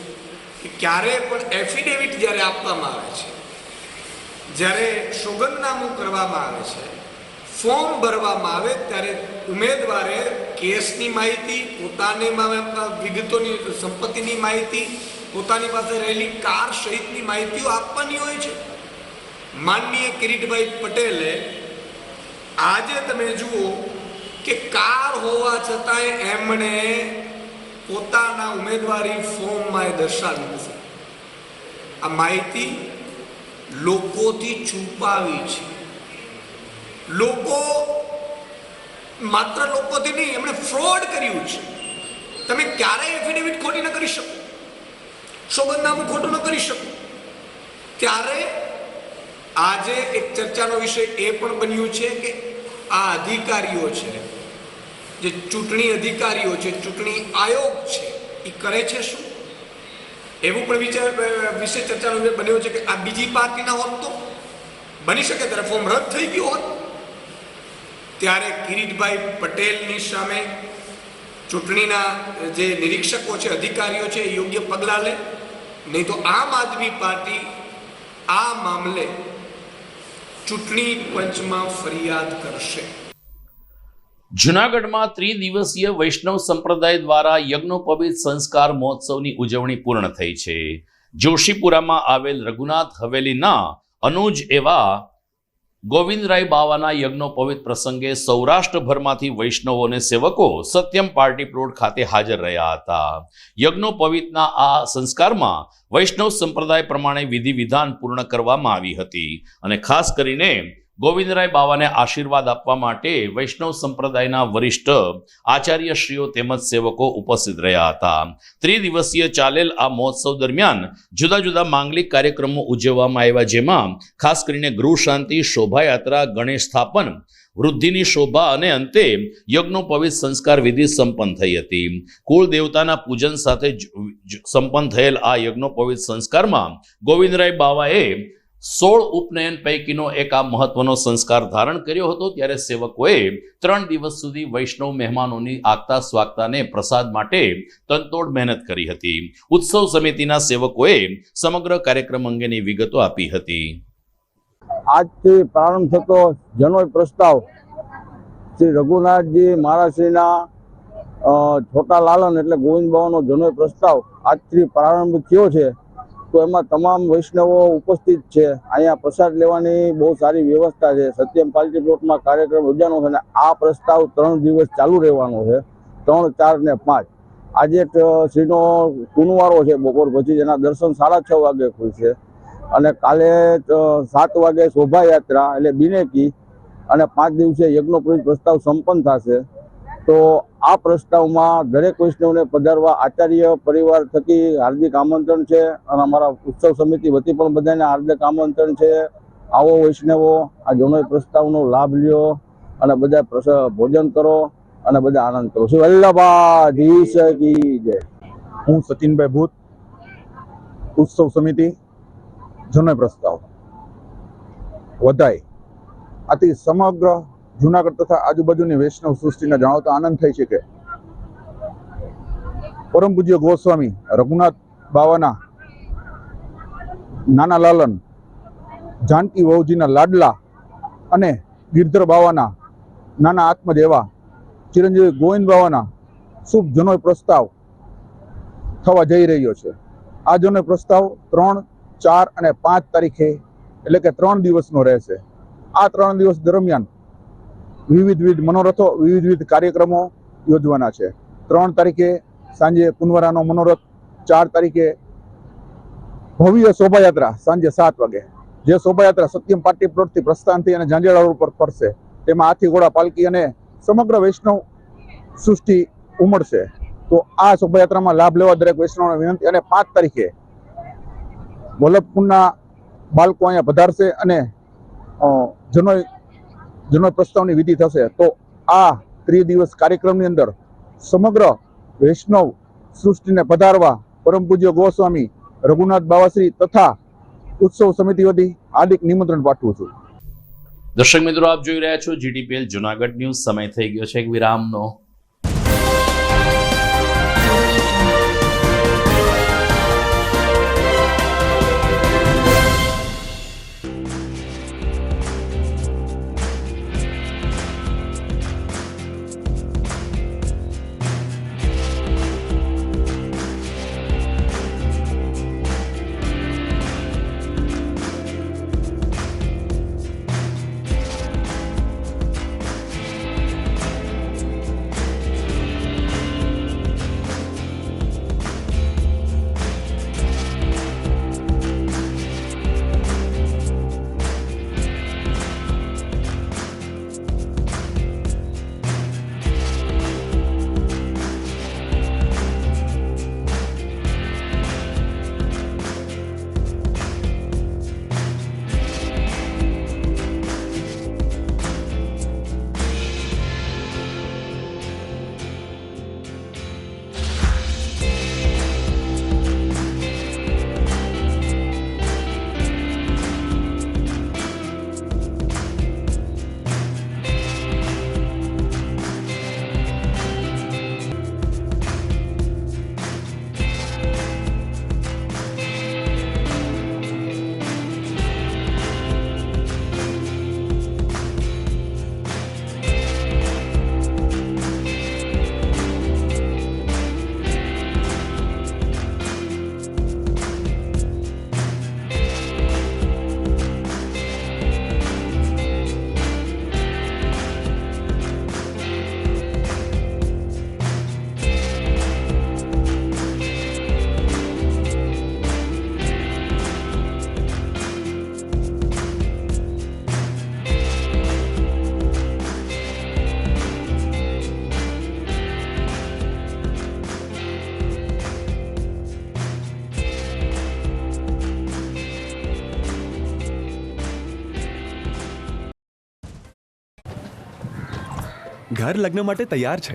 કે ક્યારે પણ એફિડેવિટ જ્યારે આપવામાં આવે છે, જ્યારે સોગંદનામું કરવામાં આવે છે, ફોર્મ ભરવામાં આવે, ત્યારે ઉમેદવારે કેસની માહિતી, પોતાની વિગતોની, સંપત્તિની માહિતી, પોતાની પાસે રહેલી કાર સહિતની માહિતીઓ આપવાની હોય છે. માનનીય કિરીટભાઈ પટેલે આજે તમે જુઓ કે કાર હોવા છતાંય એમણે પોતાના ઉમેદવારી ફોર્મમાં એ દર્શાવ્યું છે. આ માહિતી લોકોથી છુપાવી છે. લોકો માત્ર લોકોથી નહીં, એમણે ફ્રોડ કર્યું છે. તમે ક્યારેય એફિડેવિટ ખોટી ન કરી શકો, સોગંદનામું ખોટું ન કરી શકો. ત્યારે આજે એક ચર્ચાનો વિષય એ પણ બન્યું છે કે આ અધિકારીઓ છે, જે ચૂંટણી અધિકારીઓ છે, ચૂંટણી આયોગ છે, એ કરે છે શું? એવું પણ વિષય ચર્ચાનો બન્યો છે કે આ બીજી પાર્ટીના હોત તો બની શકે, ત્યારે ફોર્મ રદ થઈ ગયું હોત. ત્યારે કિરીટભાઈ પટેલની સામે ચૂંટણીના જે નિરીક્ષકો છે, અધિકારીઓ છે, એ યોગ્ય પગલાં લે, નહીં તો આમ આદમી પાર્ટી આ મામલે ચૂંટણી પંચમાં ફરિયાદ કરશે. જૂનાગઢમાં 3 દિવસીય વૈષ્ણવ સંપ્રદાય દ્વારા યજ્ઞોપવિત સંસ્કાર મહોત્સવની ઉજવણી પૂર્ણ થઈ છે. જોશીપુરામાં આવેલ રઘુનાથ હવેલીના અનુજ એવા ગોવિંદરાય બાવાના યજ્ઞોપવિત પ્રસંગે સૌરાષ્ટ્રભરમાંથી વૈષ્ણવો અને સેવકો સત્યમ પાર્ટી પ્લોટ ખાતે હાજર રહ્યા હતા. યજ્ઞોપવિતના આ સંસ્કારમાં વૈષ્ણવ સંપ્રદાય પ્રમાણે વિધિ વિધાન પૂર્ણ કરવામાં આવી હતી અને ખાસ કરીને ગોવિંદરાય બાવાને આશીર્વાદ આપવા માટે વૈષ્ણવ સંપ્રદાયના વરિષ્ઠ આચાર્યશ્રીઓ તેમજ સેવકો ઉપસ્થિત રહ્યા હતા. ત્રિદિવસીય ચાલેલ આ મહોત્સવ દરમિયાન જુદા જુદા માંગલિક કાર્યક્રમો ઉજવવામાં આવ્યા, જેમાં ખાસ કરીને ગૃહ શાંતિ, શોભાયાત્રા, ગણેશ સ્થાપન, વૃદ્ધિની શોભા અને અંતે યજ્ઞોપવિત સંસ્કાર વિધિ સંપન્ન થઈ હતી. કુળ દેવતાના પૂજન સાથે સંપન્ન થયેલ આ યજ્ઞોપવિત સંસ્કારમાં ગોવિંદરાય બાવાએ 16 ઉપનયન પૈકીનો એક આ મહત્વનો સંસ્કાર ધારણ કર્યો હતો. ત્યારે સેવકોએ 3 દિવસ સુધી વૈષ્ણવ મહેમાનોની આગતા સ્વાગતાને પ્રસાદ માટે તનતોડ મહેનત કરી હતી. ઉત્સવ સમિતિના સેવકોએ સમગ્ર કાર્યક્રમ અંગેની વિગતો આપી હતી. આજથી પ્રારંભ થતો જનોય પ્રસ્તાવ શ્રી રઘુનાથજી મહારાજશ્રીના છોટા લાલન એટલે ગોવિંદ બાવાનો જનોય પ્રસ્તાવ આજથી પ્રારંભ થયો છે. તો એમાં તમામ વૈષ્ણવો ઉપસ્થિત છે. અહીંયા પ્રસાદ લેવાની બહુ સારી વ્યવસ્થા છે. સત્યમ પાર્ટી પ્લોટમાં કાર્યક્રમ યોજાનો છે અને આ પ્રસ્તાવ 3 દિવસ ચાલુ રહેવાનો છે, 3, 4 ને 5. આજે શ્રીનો કુનવારો છે બપોર પછી, જેના દર્શન 6:30 વાગે ખુલશે અને કાલે 7 વાગે શોભાયાત્રા એટલે બિનેકી અને 5 દિવસે યજ્ઞોપવિત પ્રસ્તાવ સંપન્ન થશે. તો આ પ્રસ્તાવમાં દરેક વૈષ્ણવને પધારવા આચાર્ય પરિવાર થકી હાર્દિક આમંત્રણ છે અને અમારા ઉત્સવ સમિતિ વતી પણ બધાને હાર્દિક આમંત્રણ છે. આવો વૈષ્ણવો, આ જનોય પ્રસ્તાવનો લાભ લ્યો અને બધા ભોજન કરો અને બધા આનંદ કરો. શ્રી વલ્લભાધીશ કી જય. હું સચિનભાઈ ભૂત, ઉત્સવ સમિતિ, જનોય પ્રસ્તાવ વધાય. આથી સમગ્ર જુનાગઢ તથા આજુબાજુની વૈષ્ણવ સૃષ્ટિને જણાવતા આનંદ થાય છે કે પરમ પૂજ્ય ગોસ્વામી રઘુનાથ બાવાના નાના લાલન, જાનકી વહુજીના લાડલા અને ગિરધર બાવાના નાના આત્મજ એવા ચિરંજીવી ગોવિંદ બાવાના શુભ જનોય પ્રસ્તાવ થવા જઈ રહ્યો છે. આ જનોય પ્રસ્તાવ 3, 4 અને 5 તારીખે એટલે કે 3 દિવસનો રહેશે. આ 3 દિવસ દરમિયાન વિવિધ મનોરથો, વિવિધ કાર્યક્રમો યોજવાના છે. 3 તારીખે સાંજે પુનવરાનો મનોરથ, 4 તારીખે ભવ્ય શોભાયાત્રા સાંજે 7 વાગે, જે શોભાયાત્રા સત્યમ પાર્ટી પ્લોટથી પ્રસ્થાન થઈ અને ઝાંઝેડા રોડ પર ફરશે. તેમાં હાથી, ઘોડા, પાલકી અને સમગ્ર વૈષ્ણવ સૃષ્ટિ ઉમળશે. તો આ શોભાયાત્રામાં લાભ લેવા દરેક વૈષ્ણવને વિનંતી. અને 5 તારીખે વલ્લભકુંડના બાળકો અહીંયા પધારશે અને જનોય પ્રસ્તાવની વિધિ થશે. તો આ 3 દિવસ કાર્યક્રમની અંદર સમગ્ર વૈષ્ણવ સૃષ્ટિને પધારવા પરમ પૂજ્ય ગોસ્વામી રઘુનાથ બાવાશ્રી તથા ઉત્સવ સમિતિ વતી હાર્દિક નિમંત્રણ પાઠવું છું. દર્શક મિત્રો, આપ જોઈ રહ્યા છો GTPL જુનાગઢ ન્યૂઝ. સમય થઈ ગયો છે એક વિરામનો. ઘર લગ્ન માટે તૈયાર છે.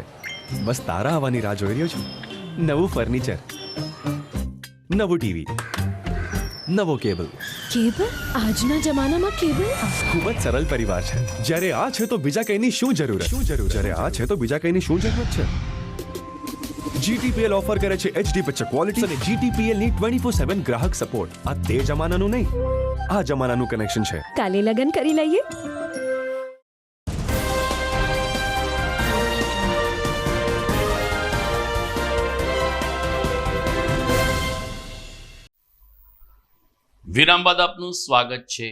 બસ તારા આવવાની રાહ જોઈ રહ્યો છું. નવું ફર્નિચર, નવું ટીવી, નવો કેબલ. કેબલ? આજના જમાનામાં કેબલ? ખૂબ જ સરળ પરિવાર છે. જ્યારે આ છે તો બીજા કઈની શું જરૂરત? જ્યારે આ છે તો બીજા કઈની શું જરૂરત છે? GTPL ઓફર કરે છે HD પિક્ચર ક્વોલિટી અને GTPL ની 24/7 ગ્રાહક સપોર્ટ. આ તે જમાનાનું નહીં, આ જમાનાનું કનેક્શન છે. કાલે લગન કરી લઈએ. વિરામ બાદ આપનું સ્વાગત છે.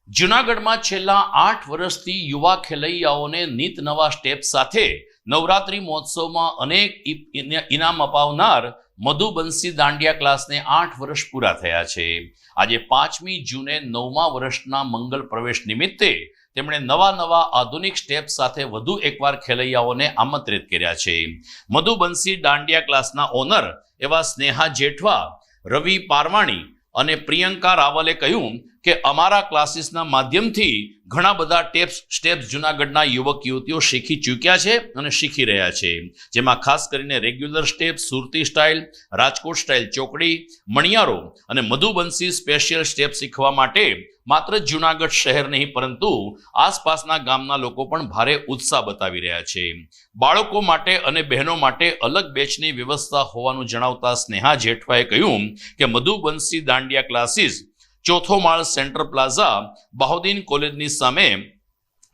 જૂનાગઢમાં છેલ્લા 8 વર્ષથી યુવા ખેલૈયાઓને નીત નવા સ્ટેપ સાથે નવરાત્રી મહોત્સવમાં અનેક ઇનામ અપાવનાર મધુબંસી દાંડિયા ક્લાસને 8 વર્ષ પૂરા થયા છે. આજે 5મી જૂને 9મા વર્ષના મંગલ પ્રવેશ નિમિત્તે તેમણે નવા આધુનિક સ્ટેપ સાથે વધુ એકવાર ખેલૈયાઓને આમંત્રિત કર્યા છે. મધુબંસી દાંડિયા ક્લાસના ઓનર એવા સ્નેહા જેઠવા, રવિ પારવાણી અને પ્રિયંકા રાવલે કહ્યું કે અમારા ક્લાસીસના માધ્યમથી ઘણા બધા સ્ટેપ્સ જૂનાગઢના યુવક યુવતીઓ શીખી ચૂક્યા છે અને શીખી રહ્યા છે, જેમાં ખાસ કરીને રેગ્યુલર સ્ટેપ, સુરતી સ્ટાઇલ, રાજકોટ સ્ટાઇલ ચોકડી, મણિયારો અને મધુબંસી સ્પેશિયલ સ્ટેપ શીખવા માટે માત્ર જૂનાગઢ શહેર નહીં પરંતુ આસપાસના ગામના લોકો પણ ભારે ઉત્સાહ બતાવી રહ્યા છે. બાળકો માટે અને બહેનો માટે અલગ બેચની વ્યવસ્થા હોવાનું જણાવતા સ્નેહા જેઠવાએ કહ્યું કે મધુબંસી દાંડિયા ક્લાસીસ ચોથો માળ સેન્ટર પ્લાઝા બહાઉદ્દીન કોલેજની સામે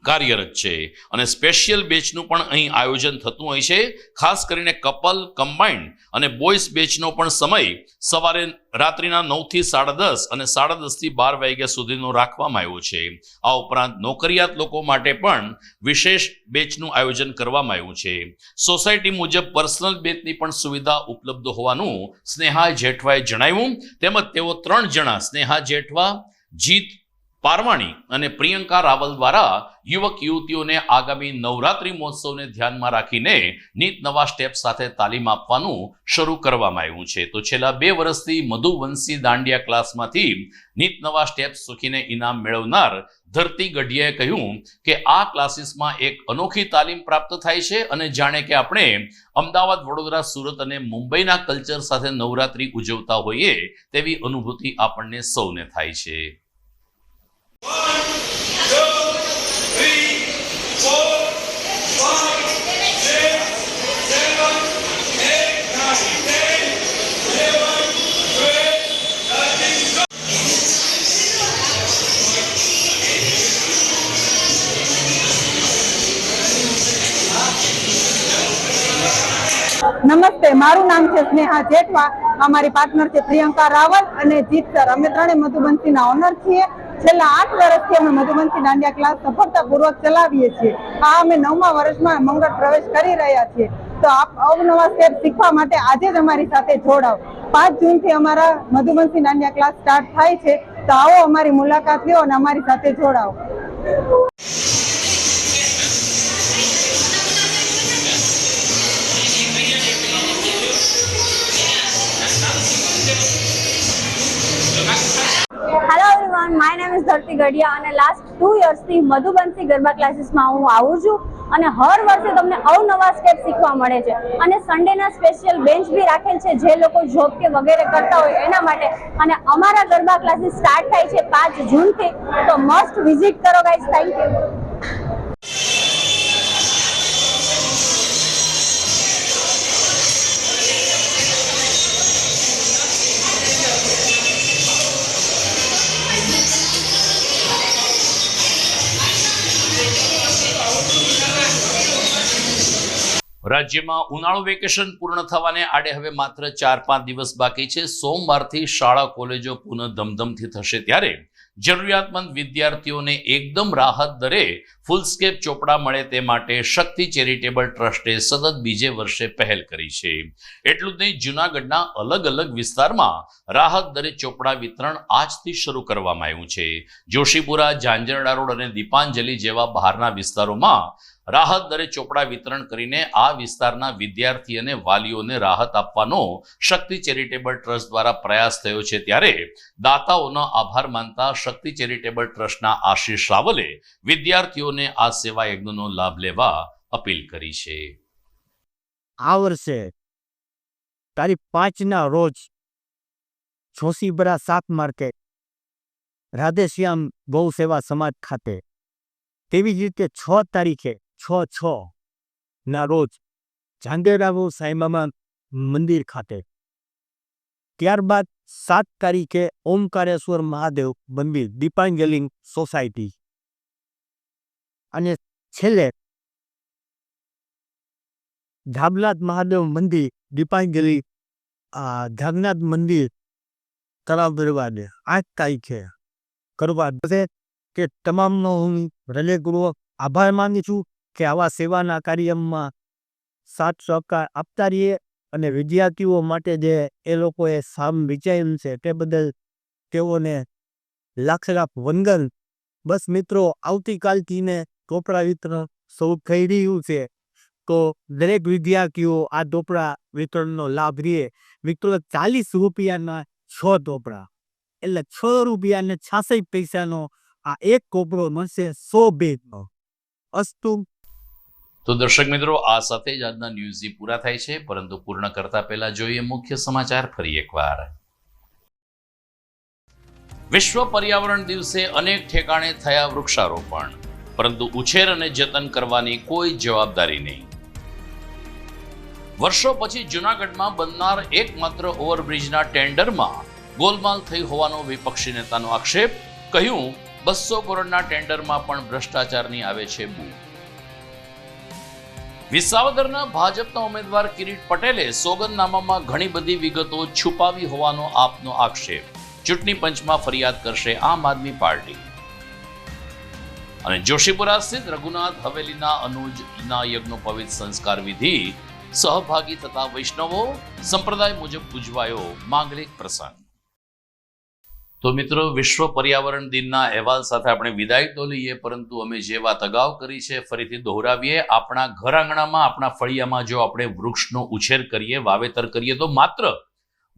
કાર્યરત છે અને સ્પેશિયલ બેચનું પણ અહીં આયોજન થતું હોય છે. ખાસ કરીને કપલ, કમ્બાઇન્ડ અને બોયઝ બેચનો પણ સમય સવારે રાત્રિના 9 થી 10:30 અને 10:30 થી 12 વાગ્યા સુધીનો રાખવામાં આવ્યો છે. આ ઉપરાંત નોકરિયાત લોકો માટે પણ વિશેષ બેચનું આયોજન કરવામાં આવ્યું છે. સોસાયટી મુજબ પર્સનલ બેચની પણ સુવિધા ઉપલબ્ધ હોવાનું સ્નેહા જેઠવાએ જણાવ્યું. તેમજ તેઓ 3 જણા સ્નેહા જેઠવા, જીત પારવાણી અને પ્રિયંકા રાવલ દ્વારા યુવક યુવતીઓને આગામી નવરાત્રી મહોત્સવને ધ્યાનમાં રાખીને નીત નવા સ્ટેપ સાથે તાલીમ આપવાનું શરૂ કરવામાં આવ્યું છે. તો છેલ્લા 2 વર્ષથી મધુવંશી દાંડિયા ક્લાસમાંથી નીત નવા સ્ટેપ શીખીને ઇનામ મેળવનાર ધરતી ગઢિયાએ કહ્યું કે આ ક્લાસીસમાં એક અનોખી તાલીમ પ્રાપ્ત થાય છે અને જાણે કે આપણે અમદાવાદ, વડોદરા, સુરત અને મુંબઈના કલ્ચર સાથે નવરાત્રી ઉજવતા હોઈએ તેવી અનુભૂતિ આપણને સૌને થાય છે. 1, 2, 3, 4, 5, 6, 7, 8, 9, 10, 11, 12, 13, 14, 15, 16, 17, 18, 19, 20, 21, 22, 23, 24, 25, 26, 27, 28, 29, 30. નમસ્તે, મારું નામ છે સ્નેહા જેઠવા. અમારી પાર્ટનર છે પ્રિયંકા રાવલ અને જીત સર. અમે ત્રણે મધુબંસીના ઓનર છીએ. છેલ્લા 8 વર્ષથી અમે મધુબંસી દાંડિયા ક્લાસ સફળતાપૂર્વક ચલાવીએ છીએ. આ અમે 9મા વર્ષમાં મંગળ પ્રવેશ કરી રહ્યા છીએ. તો આપ અવનવા સ્ટેપ શીખવા માટે આજે જ અમારી સાથે જોડાઓ. 5 જૂનથી અમારા મધુબંસી દાંડિયા ક્લાસ સ્ટાર્ટ થાય છે. તો આવો અમારી મુલાકાત લ્યો અને અમારી સાથે જોડાઓ. Hello everyone, my name is ધરતી ગઢિયા અને લાસ્ટ 2 યર્સથી મધુબંસી ગરબા ક્લાસીસમાં હું આવું છું અને હર વર્ષે તમને અવનવા સ્ટેપ શીખવા મળે છે અને સન્ડેના સ્પેશિયલ બેન્ચ બી રાખેલ છે જે લોકો જોબ કે વગેરે કરતા હોય એના માટે. અને અમારા ગરબા ક્લાસીસ સ્ટાર્ટ થાય છે 5 જૂનથી. તો મસ્ટ વિઝિટ કરો ગાઈઝ. Thank you. રાજ્યમાં ઉનાળુ વેકેશન પૂર્ણ થવાને આડે હવે માત્ર 4-5 દિવસ બાકી છે. સોમવારથી શાળા કોલેજો પુનઃ ધમધમથી થશે ત્યારે જરૂરિયાતમંદ વિદ્યાર્થીઓને એકદમ રાહત દરે ફૂલસ્કેપ ચોપડા મળે તે માટે શક્તિ ચેરિટેબલ ટ્રસ્ટે સતત બીજે વર્ષે પહેલ કરી છે. એટલું જ નહીં, જૂનાગઢના અલગ અલગ વિસ્તારમાં રાહત દરે ચોપડા વિતરણ આજથી શરૂ કરવામાં આવ્યું છે. જોશીપુરા, ઝાંઝરડા રોડ અને દીપાંજલિ જેવા બહારના વિસ્તારોમાં રાહત દરે ચોપડા વિતરણ કરીને આ વિસ્તારના વિદ્યાર્થી અને વાલીઓને રાહત આપવાનો શક્તિ ચેરિટેબલ ટ્રસ્ટ દ્વારા પ્રયાસ થયો છે. ત્યારે દાતાઓનો આભાર માનતા શક્તિ ચેરિટેબલ ટ્રસ્ટના આશીષ રાવલે વિદ્યાર્થીઓને આ સેવા યજ્ઞનો લાભ લેવા અપીલ કરી છે. આ વર્ષે તારીખ 5ના રોજ જોશીપુરા શાક માર્કેટ રાધેશ્યામ ગૌ સેવા સમાજ ખાતે, તેવી જ રીતે 6 તારીખે 6/6 રોજ ઝાંઝરાવો સાંઈબાબા મંદિર ખાતે, ત્યારબાદ 7 તારીખે ઓમકારેશ્વર મહાદેવ મંદિર દીપાંજલિ સોસાયટી, અને છેલ્લે જાગનાથ મહાદેવ મંદિર દીપાંજલિ જાગનાથ મંદિર તળાવ દરવાજે 8 તારીખે કરવા છે. કે તમામનો હું હૃદયપૂર્વક આભાર માનું છું કે આવા સેવાના કાર્યમાં સાથ સહકાર આપતા રહીએ, અને વિદ્યાર્થીઓ માટે જે એ લોકોએ સામ વિચાર્યું છે તે બદલ તેઓને લાખ લાખ વંદન. બસ મિત્રો, આવતીકાલથી ને ચોપડા વિતરણ શરૂ થઈ રહ્યું છે, તો દરેક વિદ્યાર્થીઓ આ ચોપડા વિતરણનો લાભ લે. મિત્રો, 40 રૂપિયાના 6 ચોપડા, એટલે 6 રૂપિયા ને 66 પૈસાનો આ એક ચોપડો મળશે 100 પેજનો. અસ્તુ. તો દર્શક મિત્રો, આ સાથે જ આજના ન્યૂઝ પૂરા થાય છે, પરંતુ પૂર્ણ કરતા પહેલા જોઈએ મુખ્ય સમાચાર ફરી એકવાર. વિશ્વ પર્યાવરણ દિવસે અનેક ઠેકાણે થયા વૃક્ષારોપણ, પરંતુ ઉછેર અને જતન કરવાની કોઈ જવાબદારી નહીં. વર્ષો પછી જૂનાગઢમાં બનનાર એકમાત્ર ઓવરબ્રિજના ટેન્ડરમાં ગોલમાલ થઈ હોવાનો વિપક્ષી નેતાનો આક્ષેપ. કહ્યું, 200 કરોડના ટેન્ડરમાં પણ ભ્રષ્ટાચારની આવે છે બૂ. વિસાવદરના ભાજપના ઉમેદવાર કિરીટ પટેલે સોગંદનામામાં ઘણી બધી વિગતો છુપાવી હોવાનો આપનો આક્ષેપ. ચૂંટણી પંચમાં ફરિયાદ કરશે આમ આદમી પાર્ટી. અને જોશીપુરા સ્થિત રઘુનાથ હવેલીના અનુજના યજ્ઞોપવિત સંસ્કાર વિધિ સહભાગી થતા વૈષ્ણવો, સંપ્રદાય મુજબ ઉજવાયો માંગલિક પ્રસંગ. તો મિત્રો, વિશ્વ પર્યાવરણ દિનના અહેવાલ સાથે આપણે વિદાય તો લઈએ, પરંતુ અમે જે વાત અગાઉ કરી છે ફરીથી દોહરાવીએ. આપણા ઘર આંગણામાં, આપણા ફળિયામાં જો આપણે વૃક્ષનો ઉછેર કરીએ, વાવેતર કરીએ, તો માત્ર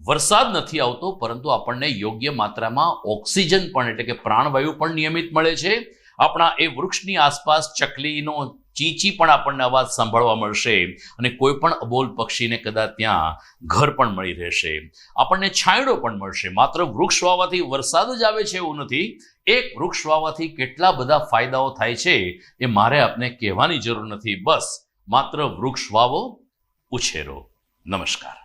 વરસાદ નથી આવતો, પરંતુ આપણને યોગ્ય માત્રામાં ઓક્સિજન પણ, એટલે કે પ્રાણવાયુ પણ નિયમિત મળે છે. આપણા એ વૃક્ષની આસપાસ ચકલીનો ચીચી પણ આપણને અવાજ સાંભળવા મળશે, અને કોઈ પણ અબોલ પક્ષીને કદાચ ત્યાં ઘર પણ મળી રહેશે. આપણને છાંયડો પણ મળશે. માત્ર વૃક્ષ વાવવાથી વરસાદ જ આવે છે એવું નથી. એક વૃક્ષ વાવવાથી કેટલા બધા ફાયદાઓ થાય છે એ મારે આપને કહેવાની જરૂર નથી. બસ માત્ર વૃક્ષ વાવો, ઉછેરો. નમસ્કાર.